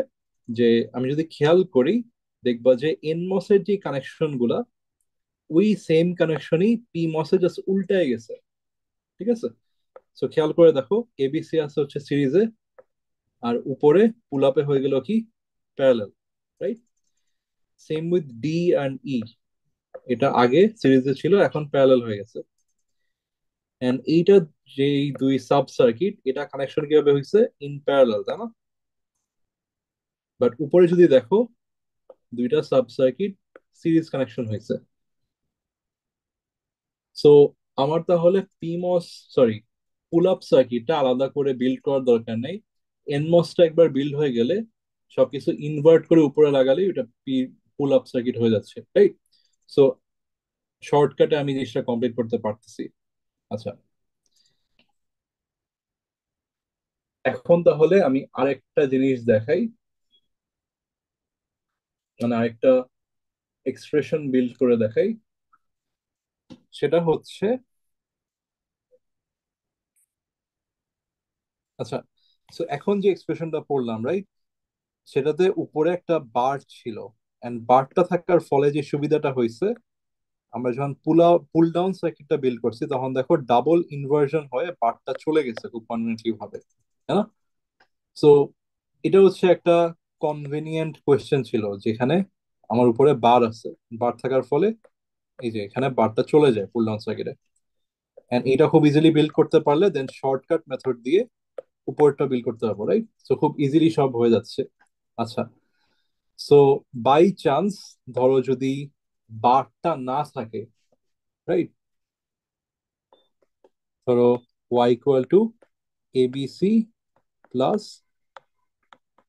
যে আমি যদি খেয়াল করি, দেখবা যে এনমস এর যে কানেকশন গুলা, ওই সেম কানেকশনই পি মসে জাস্ট উল্টায় গেছে, ঠিক আছে? সো খেয়াল করে দেখো, এবিসি আছে হচ্ছে সিরিজে, আর উপরে পুল আপে হয়ে গেল কি, parallel, right? Same with D and E, এটা আগে সিরিজে ছিল, এখন প্যারালাল হয়ে গেছে। এন্ড এইটা, যে দুই সাব সার্কিট, এটা কানেকশন কিভাবে হয়েছে, ইন প্যারালাল, তাই না? বাট উপরে যদি দেখো, দুইটা সাব সার্কিট সিরিজ কানেকশন হয়েছে। সো আমার তাহলে পিমস, সরি, পুল আপ সার্কিটটা আলাদা করে বিল্ড করার দরকার নেই। এনমসটা একবার বিল্ড হয়ে গেলে সবকিছু ইনভার্ট করে উপরে লাগালে ওটা পুল আপ সার্কিট হয়ে যাচ্ছে, রাইট? সো শর্টকাটে আমি জিনিসটা কমপ্লিট করতে পারতেছি। আচ্ছা, এখন তাহলে আমি আরেকটা জিনিস দেখাই, মানে আরেকটা এক্সপ্রেশন বিল্ড করে দেখাই। সেটা হচ্ছে, আচ্ছা, তো এখন যে এক্সপ্রেশনটা পড়লাম, রাইট? সেটাতে উপরে একটা বার ছিল। এন্ড বারটা থাকার ফলে যে সুবিধাটা হয়েছে, আমরা যখন পুল ডাউন সার্কিটটা বিল্ড করছি, তখন দেখো ডাবল ইনভার্সন হয়ে বারটা চলে গেছে খুব কনভেনিয়েন্টলি ভাবে, তাই না? সো এটা হচ্ছে একটা কনভেনিয়েন্ট কোয়েশ্চেন ছিল, যেখানে আমার উপরে বার আছে, বার থাকার ফলে এই যে এখানে বারটা চলে যায় পুল ডাউন সার্কিটে। এন্ড এটা খুব ইজিলি বিল্ড করতে পারলে দেন শর্টকাট মেথড দিয়ে উপরটা বিল্ড করতে পারবো, রাইট? সো খুব ইজিলি সব হয়ে যাচ্ছে। আচ্ছা, সো বাই চান্স, ধরো যদি বারটা না থাকে, রাইট? ধরো Y equal to ABC plus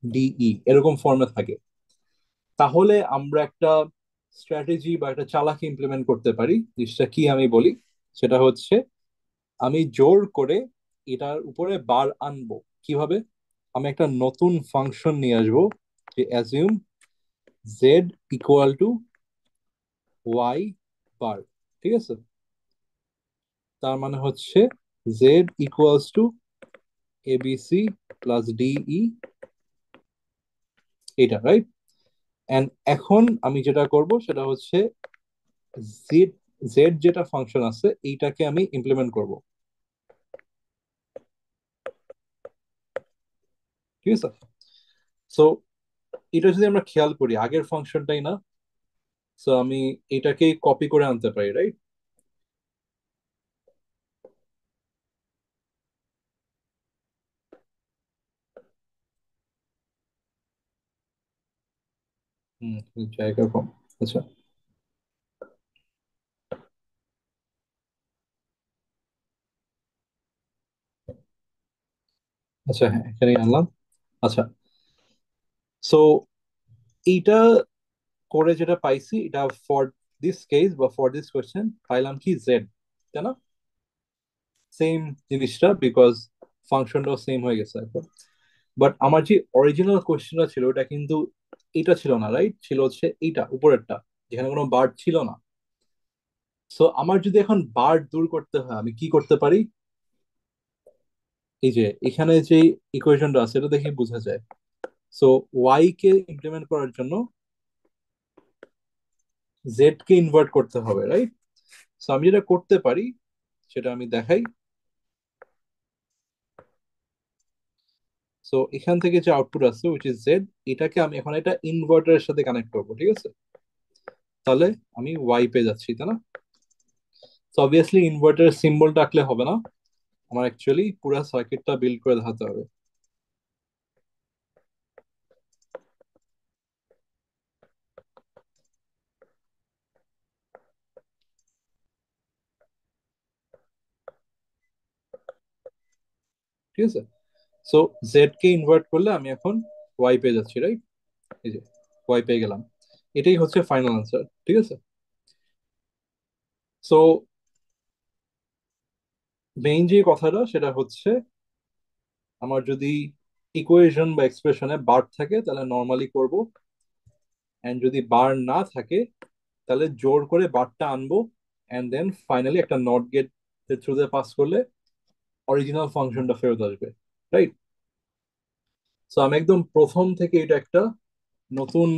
DE এরকম ফর্মে থাকে, তাহলে আমরা একটা স্ট্র্যাটেজি বা একটা চালাকি ইমপ্লিমেন্ট করতে পারি। জিনিসটা কি আমি বলি, সেটা হচ্ছে, আমি জোর করে এটার উপরে বার আনবো। কিভাবে? আমি একটা নতুন ফাংশন নিয়ে আসবো, যে assume Z equal to Y bar, ঠিক আছে? তার মানে হচ্ছে Z equals to ABC plus DE, এটা রাইট। এন্ড এখন আমি যেটা করব সেটা হচ্ছে জেড, জেড যেটা ফাংশন আছে এইটাকে আমি ইমপ্লিমেন্ট করব, ঠিক আছে। সো এটা যদি আমরা খেয়াল করি আগের ফাংশনটাই না, সো আমি এটাকেই কপি করে আনতে পারি, রাইট। হুম, জায়গা কম। আচ্ছা, আচ্ছা, হ্যাঁ এখানেই আনলাম। আচ্ছা, সো এইটা করে যেটা পাইছি, এটা ফর দিস কেস বা ফর দিস কোয়েশ্চেন পাইলাম কি জেড, তাই না? সেম জিনিসটা, বিকজ ফাংশনটাও সেম হয়ে গেছে এখন। বাট আমার যে অরিজিনাল কোয়েশ্চেনটা ছিল ওটা কিন্তু এটা ছিল না, রাইট, ছিল হচ্ছে এইটা উপরেরটা, যেখানে কোনো বার্ড ছিল না। সো আমার যদি এখন বার্ড দূর করতে হয় আমি কি করতে পারি? এই যে এখানে যে ইকুয়েশনটা আছে এটা দেখে বোঝা যায়। সো ওয়াই কে ইমপ্লিমেন্ট করার জন্য জেড কে ইনভার্ট করতে হবে, রাইট। সো আমি যেটা করতে পারি সেটা আমি দেখাই। সো এখান থেকে যে আউটপুট আছে উইচ ইজ জেড, এটাকে আমি এখন এটা ইনভার্টারের সাথে কানেক্ট করবো, ঠিক আছে। তাহলে আমি ওয়াই পেয়ে যাচ্ছি, তাই না? তো অবভিয়াসলি ইনভার্টারের সিম্বলটা আঁকলে হবে না, আমার অ্যাকচুয়ালি পুরো সার্কিটটা বিল্ড করে দেখাতে হবে, ঠিক আছে। সো জেড কে ইনভার্ট করলে আমি এখন ওয়াই পেয়ে যাচ্ছি, রাইট। এই যে ওয়াই পেয়ে গেলাম, এটাই হচ্ছে ফাইনাল আনসার, ঠিক আছে। সো মেইন যে কথাটা সেটা হচ্ছে আমার যদি ইকুয়েশন বা এক্সপ্রেশনে বার থাকে তাহলে নর্মালি করব, এন্ড যদি বার না থাকে তাহলে জোর করে বারটা আনবো, এন্ড দেন ফাইনালি একটা নট গেট থ্রু দিয়ে পাস করলে অরিজিনাল ফাংশনটা ফেরত আসবে, রাইট। সো আমি একদম প্রথম থেকে এটা একটা নতুন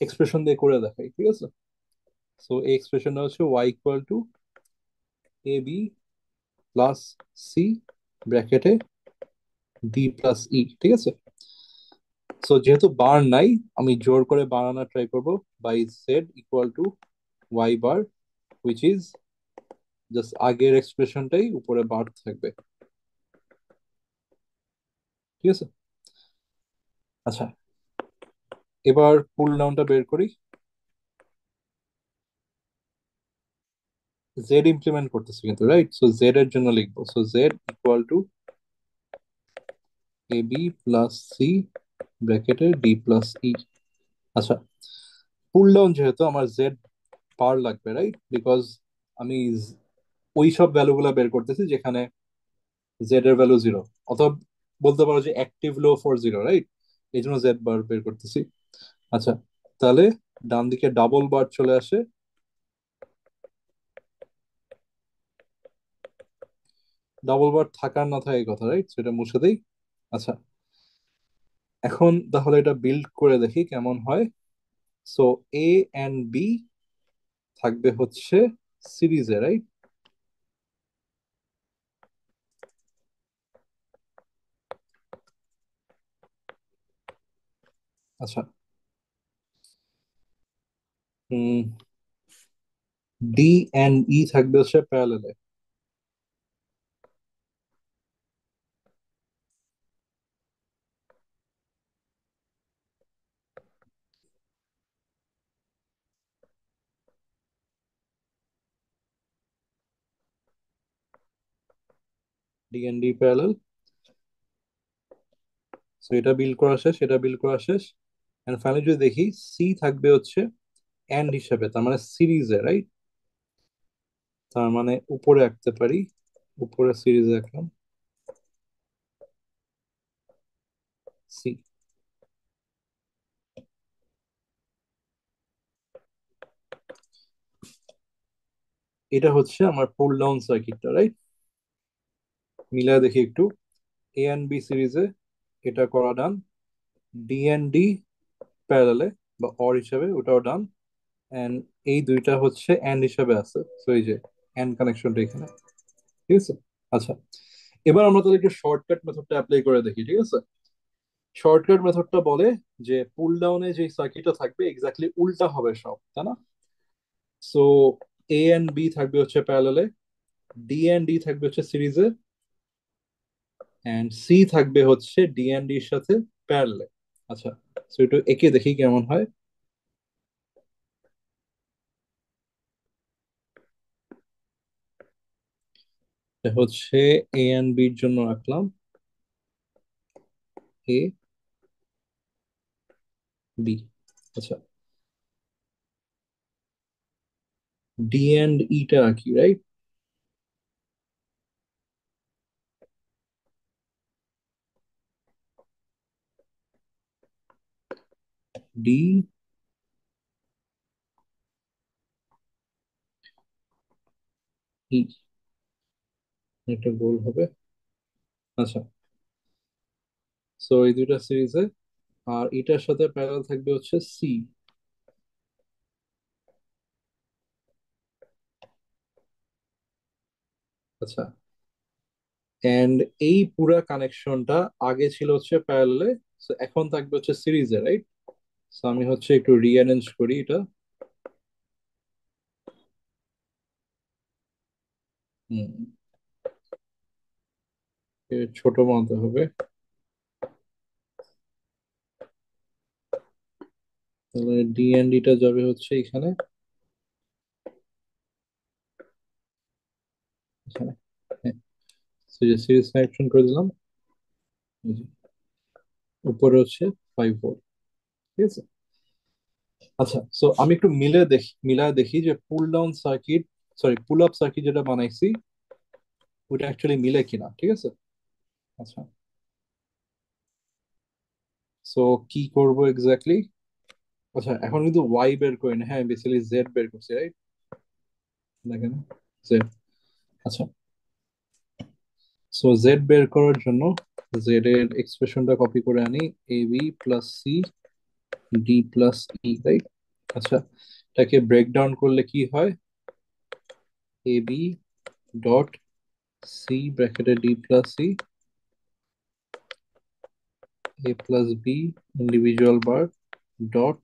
এক্সপ্রেশন দিয়ে করে দেখাই, ঠিক আছে। সো এই এক্সপ্রেশনটা হচ্ছে Y equal to AB plus C ব্র্যাকেটে ডি প্লাস ই, ঠিক আছে। সো যেহেতু বার নাই আমি জোর করে বানানোর ট্রাই করব, by Z equal to Y bar, which is just আগের এক্সপ্রেশনটাই উপরে বার থাকবে, ঠিক আছে। আচ্ছা, এবার পুল ডাউনটা বের করি। জেড ইমপ্লিমেন্ট করতেছি কিন্তু, রাইট। সো জেড এর জন্য লিখবো, so Z equal to A B plus C ব্র্যাকেটে ডি প্লাস ই। আচ্ছা, পুল ডাউন যেহেতু আমার জেড পার লাগবে, রাইট, বিকজ আমি ওই সব ভ্যালুগুলো বের করতেছি যেখানে জেড এর ভ্যালু জিরো, অথবা বলতে পারো যে active low for zero, right. এই জন্য জেড বার বের করতেছি। আচ্ছা, তাহলে ডান দিকে ডাবল বার চলে আসে, ডাবল বার থাকার না থাকার কথা, রাইট, সেটা মুছে দেই। আচ্ছা, এখন তাহলে এটা বিল্ড করে দেখি কেমন হয়। সো এ এন্ড বি থাকবে হচ্ছে সিরিজে, রাইট। আচ্ছা, ডি এন্ড ই থাকবে হচ্ছে প্যারালেলে। D and D parallel. So এটা বিল্ড করা শেষ, এটা বিল্ড করা শেষ। এন্ড ফাইনালি যদি দেখি সি থাকবে হচ্ছে এন্ড হিসেবে, তার মানে সিরিজে, রাইট। তার মানে উপরে আঁকতে পারি, উপরে সিরিজে আঁকলাম সি। এটা হচ্ছে আমার পুল ডাউন সার্কিটটা, রাইট। মিলায় দেখি একটু, এ এন্ড বি সিরিজে এটা করা ডান, ডি এন্ড ডি প্যারালালে বা অর হিসাবে ওটাও ডান, এন্ড এই দুইটা হচ্ছে এন্ড হিসাবে আছে, তো এই যে এন্ড কানেকশনটা এখানে, ঠিক আছে। আচ্ছা, এবার আমরা তাহলে একটু শর্টকাট মেথডটা অ্যাপ্লাই করে দেখি, ঠিক আছে। শর্টকাট মেথডটা বলে যে পুল ডাউনে যে সার্কিটটা থাকবে এক্স্যাক্টলি উল্টা হবে সব, তাই না? সো এ এন্ড বি থাকবে হচ্ছে প্যারালালে, ডি এন্ড ডি থাকবে হচ্ছে সিরিজে, এন্ড সি থাকবে হচ্ছে ডি এন্ড ডির সাথে প্যারালালে। আচ্ছা, সো একটু এঁকে দেখি কেমন হয়। এটা হচ্ছে এ এন্ড বির জন্য রাখলাম এ বি। আচ্ছা, ডি এন্ড ইটা রাখি, রাইট? ডি ই, একটা গোল হবে। আচ্ছা, সো এই দুইটা সিরিজে, আর এটার সাথে প্যারালাল থাকবে হচ্ছে সি। আচ্ছা, এন্ড এই পুরা কানেকশনটা আগে ছিল হচ্ছে প্যারালালে, সো এখন থাকবে হচ্ছে সিরিজে, রাইট? সো আমি হচ্ছে একটু রিঅ্যারেঞ্জ করি এটা। হুম, ছোট বানাতে হবে। তাহলে ডি এন্ড ডিটা যাবে হচ্ছে এখানে, এখানে। হ্যাঁ, সিরিজ কানেকশন করে দিলাম, এই যে, উপরে হচ্ছে 5 ভোল্ট, ঠিক আছে। আচ্ছা, সো আমি একটু মিলায় দেখি যে পুল ডাউন সার্কিট, সরি পুল আপ সার্কিট যেটা বানাইছি ওটা অ্যাকচুয়ালি মিলে কিনা, ঠিক আছে। আচ্ছা, সো কি করব এক্স্যাক্টলি? আচ্ছা, এখন কিন্তু ওয়াই বের করি না, হ্যাঁ বেসিক্যালি জেড বের করছি, রাইট? দেখেন, জেড। আচ্ছা, সো জেড বের করার জন্য জেড এর এক্সপ্রেশনটা কপি করে আনি, A B plus C D plus E, right? আচ্ছা, এটাকে ব্রেক ডাউন করলে কি হয়? এ বি ডট সি ব্র্যাকেটে D plus C, A plus B individual bar dot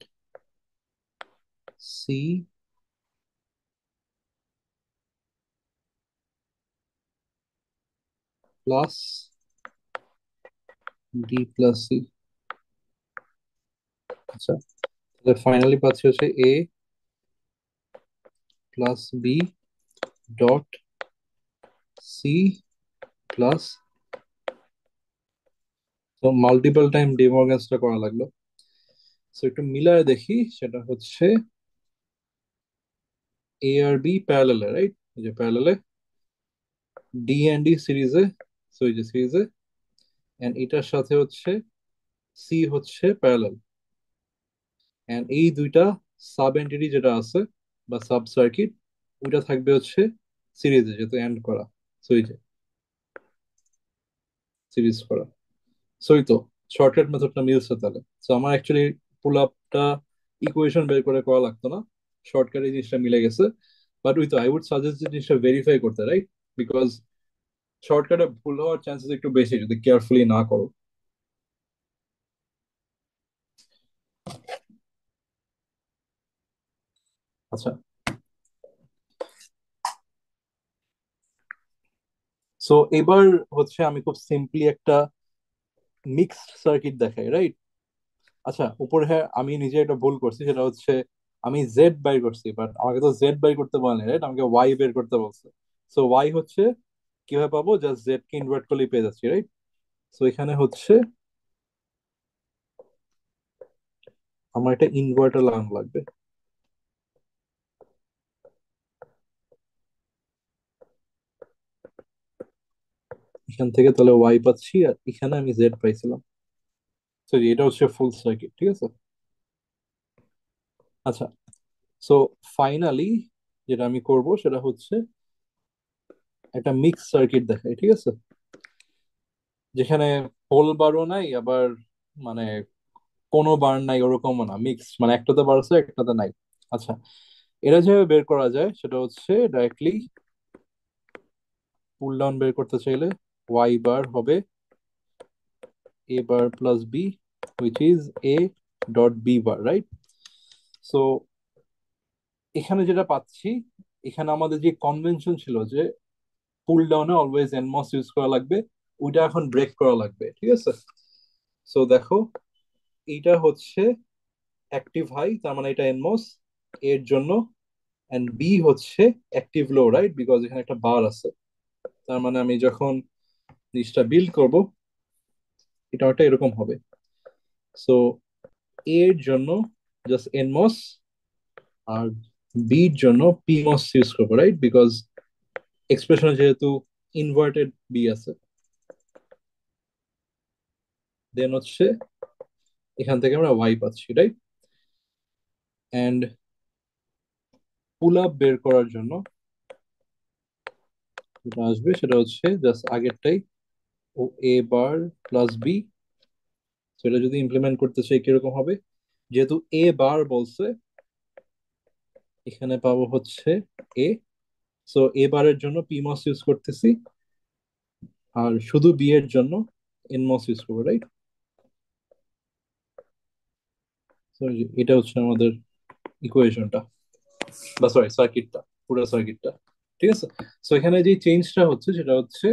C plus D plus C. আচ্ছা, তাহলে ফাইনালি পাচ্ছি হচ্ছে A plus B dot C plus, তো মাল্টিপল টাইম ডিমর্গেন্সটা করা লাগলো। সো একটু মিলায় দেখি, সেটা হচ্ছে এ আর বি প্যারালালে, রাইট? এই যে প্যারালালে, ডি এন্ড ডি সিরিজে, সো এই যে সিরিজে, এন্ড এটার সাথে হচ্ছে সি হচ্ছে প্যারালাল, এন্ড এই দুইটা সাব এন্টিটি যেটা আছে বা সাব সার্কিট, ওইটা থাকবে হচ্ছে সিরিজে যেহেতু এন্ড করা, সো এই যে সিরিজ করা। সো এই তো শর্টকাট মেথডটা মিলছে তাহলে। সো আমার অ্যাকচুয়ালি পুল আপটা ইকুয়েশন বের করে করা লাগতো না, শর্টকাট এই জিনিসটা মিলে গেছে। বাট ওই তো আই উড সাজেস্ট যে জিনিসটা ভেরিফাই করতে, রাইট? বিকজ শর্টকাটে ভুল হওয়ার চান্সেস একটু বেশি যদি কেয়ারফুলি না করো। আচ্ছা, সো এবার হচ্ছে আমি খুব সিম্পলি একটা মিক্সড সার্কিট দেখাই, রাইট? আচ্ছা, উপরে হ্যাঁ আমি নিজে একটা ভুল করছি, সেটা হচ্ছে আমি জেড বাই করছি, বাট আমাকে তো জেড বাই করতে বলেনি, রাইট? আমাকে ওয়াই বের করতে বলছে। সো ওয়াই হচ্ছে কিভাবে পাবো, জাস্ট জেড কে ইনভার্ট করলেই পেয়ে যাচ্ছি, রাইট? সো এখানে হচ্ছে আমার একটা ইনভার্টার লাগানো লাগবে, এখান থেকে তাহলে ওয়াই পাচ্ছি, আর এখানে আমি জেড পাইছিলাম। তো এটা হচ্ছে ফুল সার্কিট, ঠিক আছে। আচ্ছা, সো ফাইনালি যেটা আমি করব সেটা হচ্ছে একটা মিক্স সার্কিট দেখাই, ঠিক আছে। যেখানে হোল বারও নাই, আবার মানে কোনো বার নাই ওরকমও না, মিক্স, মানে একটাতে বার আছে একটাতে নাই। আচ্ছা, এটা যেভাবে বের করা যায় সেটা হচ্ছে ডাইরেক্টলি পুল ডাউন বের করতে চাইলে ওয়াই বার হবে A bar plus B, which is A dot B bar, right? So এখানে যেটা পাচ্ছি, এখানে আমাদের যে কনভেনশন ছিল যে পুল ডাউনে অলওয়েজ এনমস ইউজ করা লাগবে, ওইটা এখন ব্রেক করা লাগবে, ঠিক আছে? সো দেখো, এইটা হচ্ছে অ্যাক্টিভ হাই, তার মানে এটা এনমস এর জন্য, এন্ড বি হচ্ছে অ্যাক্টিভ লো, রাইট? বিকজ এখানে একটা বার আছে। তার মানে আমি যখন জিনিসটা বিল্ড করব, এটা একটা এরকম হবে। সো এর জন্য জাস্ট এনমস, আর বির জন্য পিমস ইউজ করবো, রাইট? বিকজ এক্সপ্রেশনে যেহেতু ইনভার্টেড বি আছে, দেন হচ্ছে এখান থেকে আমরা ওয়াই পাচ্ছি, রাইট? এন্ড পুল আপ বের করার জন্য যেটা আসবে সেটা হচ্ছে জাস্ট আগেরটাই, ও এ বার প্লাস বি। সেটা যদি ইমপ্লিমেন্ট করতে চাই কিরকম হবে, যেহেতু এ বার বলছে, এখানে পাবো হচ্ছে এ। সো এ বারের জন্য পিমস ইউজ করতেছি, আর শুধু বি এর জন্য এনমস ইউজ করবো, রাইট? এটা হচ্ছে আমাদের ইকুয়েশনটা, বা সরি সার্কিটটা, পুরো সার্কিটটা, ঠিক আছে? সো এখানে যে চেঞ্জটা হচ্ছে সেটা হচ্ছে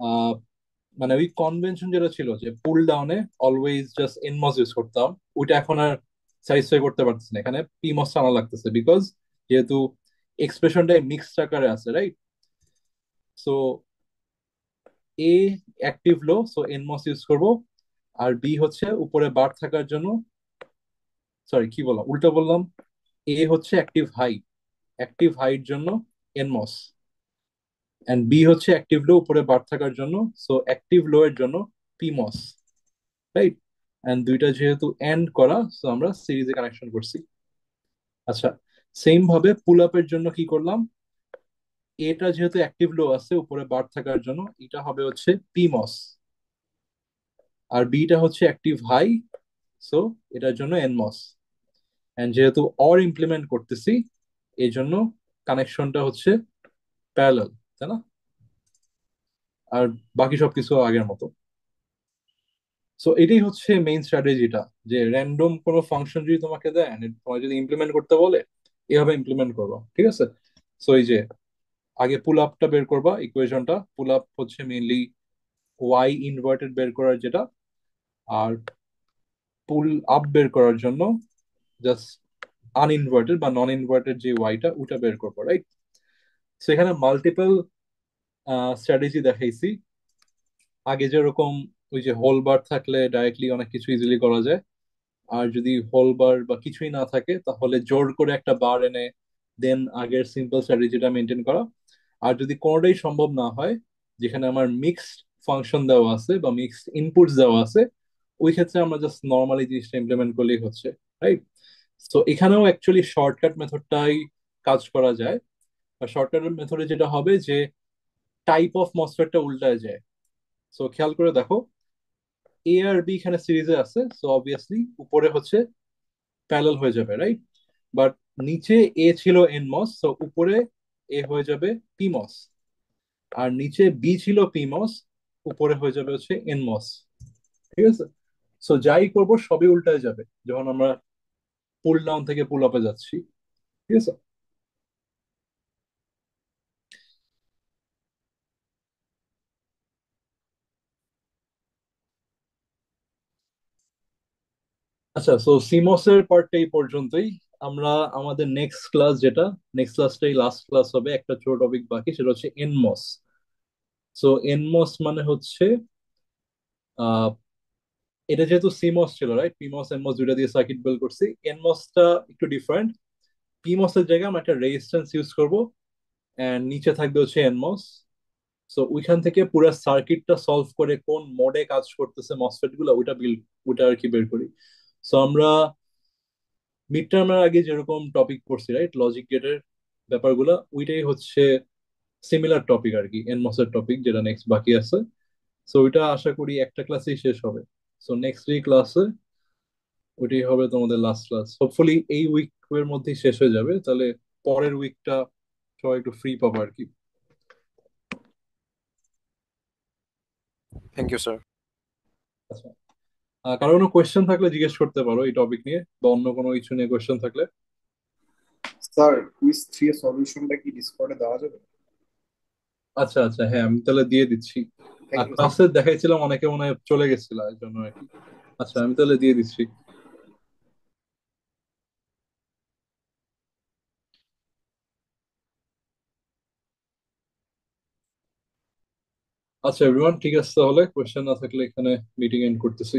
আহ মানে ওই কনভেনশন যেটা ছিল যে পুল ডাউনে অলওয়েজ জাস্ট এনমস ইউজ করতাম, ওইটা এখন আর স্যাটিসফাই করতে পারতেছে না, এখানে পিমস আনা লাগতেছে, বিকজ যেহেতু এক্সপ্রেশনটাই মিক্সড আকারে আছে, রাইট? সো এ অ্যাক্টিভ লো, সো এনমস ইউজ করব, আর বি হচ্ছে উপরে বার থাকার জন্য, সরি কি বললাম, উল্টা বললাম, এ হচ্ছে অ্যাক্টিভ হাই, অ্যাক্টিভ হাইয়ের জন্য এনমস, এন্ড বি হচ্ছে অ্যাক্টিভ লো উপরে বার থাকার জন্য, সো অ্যাক্টিভ লো এর জন্য পিমস, রাইট? এন্ড দুইটা যেহেতু এন্ড করা, সো আমরা সিরিজে কানেকশন করছি। আচ্ছা, সেম ভাবে পুল আপের জন্য কি করলাম, এটা যেহেতু অ্যাক্টিভ লো আছে উপরে বার থাকার জন্য, এটা হবে হচ্ছে পিমস, আর বিটা হচ্ছে অ্যাক্টিভ হাই, সো এটার জন্য এনমস। এন্ড যেহেতু অর ইমপ্লিমেন্ট করতেছি, এই জন্য কানেকশনটা হচ্ছে প্যারালাল, তাই না? আর বাকি সবকিছু আগের মতো। সো এটাই হচ্ছে মেইন স্ট্র্যাটেজিটা, যে র্যান্ডম কোনো ফাংশন যদি তোমাকে দেয় and তোমার যদি ইমপ্লিমেন্ট করতে বলে, এভাবে ইমপ্লিমেন্ট করবা, ঠিক আছে? সো এই যে আগে পুল আপটা বের করবা, ইকুয়েশনটা পুল আপ হচ্ছে মেইনলি ওয়াই ইনভার্টেড বের করার যেটা, আর পুল আপ বের করার জন্য জাস্ট আনইনভার্টেড বা নন ইনভার্টেড যে ওয়াইটা, ওটা বের করবো, রাইট? সেখানে মাল্টিপল স্ট্র্যাটেজি দেখাইছি। আগে যেরকম ওই যে হোল বার থাকলে ডাইরেক্টলি অনেক কিছু ইজিলি করা যায়, আর যদি হোল বার বা কিছুই না থাকে তাহলে জোর করে একটা বার এনে দেন আগের সিম্পল স্ট্র্যাটেজিটা মেনটেন করা। আর যদি কোনোটাই সম্ভব না হয়, যেখানে আমার মিক্সড ফাংশন দেওয়া আছে বা মিক্সড ইনপুটস দেওয়া আছে, ওই ক্ষেত্রে আমরা জাস্ট নর্মালি জিনিসটা ইমপ্লিমেন্ট করলেই হচ্ছে, রাইট? তো এখানেও অ্যাকচুয়ালি শর্টকাট মেথডটাই কাজ করা যায়। আর শর্টকাট মেথডে যেটা হবে যে টাইপ অফ মসফেটটা উল্টায় যায়। সো খেয়াল করে দেখো, এ আর বি এখানে সিরিজে আছে, সো অবভিয়াসলি উপরে হচ্ছে প্যারালাল হয়ে যাবে, রাইট? বাট নিচে এ ছিল এনমস, সো উপরে এ হয়ে যাবে পিমস, আর নিচে বি ছিল পিমস, উপরে হয়ে যাবে হচ্ছে এনমস, ঠিক আছে? সো যাই করব সবই উল্টায় যাবে যখন আমরা পুল ডাউন থেকে পুল আপে যাচ্ছি, ঠিক আছে? আচ্ছা, সো সিমস এর পার্টটা এই পর্যন্তই। আমরা আমাদের নেক্সট ক্লাস যেটা, নেক্সট ক্লাসটাই লাস্ট ক্লাস হবে, একটা ছোট টপিক বাকি, সেটা হচ্ছে এনমস। সো এনমস মানে হচ্ছে আহ এটা যেহেতু সিমস ছিল, রাইট? পিমস এনমস দুইটা দিয়ে সার্কিট বিল্ড করছি, এনমসটা একটু ডিফারেন্ট। পিমস এর জায়গায় আমরা একটা রেজিস্ট্যান্স ইউজ করব, এন্ড নিচে থাকবে হচ্ছে এনমস। সো ওইখান থেকে পুরো সার্কিটটা সলভ করে কোন মোডে কাজ করতেছে মসফেট গুলো, ওইটা বিল্ড, ওইটা আর কি বের করি। সো আমরা মিড টার্মের আগে যেরকম টপিক পড়ছি, রাইট, লজিক গেটের ব্যাপারগুলো, ওইটাই হচ্ছে সিমিলার টপিক আর কি, এনমস এর টপিক যেটা নেক্সট বাকি আছে। সো ওইটা আশা করি একটা ক্লাসেই শেষ হবে। সো নেক্সট উইক ক্লাসে ওইটাই হবে তোমাদের লাস্ট ক্লাস, হোপফুলি এই উইকের মধ্যেই শেষ হয়ে যাবে, তাহলে পরের উইকটা সবাই একটু ফ্রি পাবো আর কি। Thank you sir. আচ্ছা, কারো কোনো কোয়েশ্চেন থাকলে জিজ্ঞেস করতে পারো এই টপিক নিয়ে, বা অন্য কোনো কিছু নিয়ে কোয়েশ্চেন থাকলে। স্যার কুইজ 3 এর সলিউশনটা কি ডিসকর্ডে দেওয়া যাবে? আচ্ছা আচ্ছা, হ্যাঁ আমি তাহলে দিয়ে দিচ্ছি। আর থ্যাংক ইউ স্যার। ক্লাসে দেখাইছিলাম, অনেকে মনে হয় চলে গেছিল এর জন্য আর কি। আচ্ছা আমি তাহলে দিয়ে দিচ্ছি। আচ্ছা এভরিওয়ান, ঠিক আছে, তাহলে কোয়েশ্চেন না থাকলে এখানে মিটিং এন্ড করতেছি।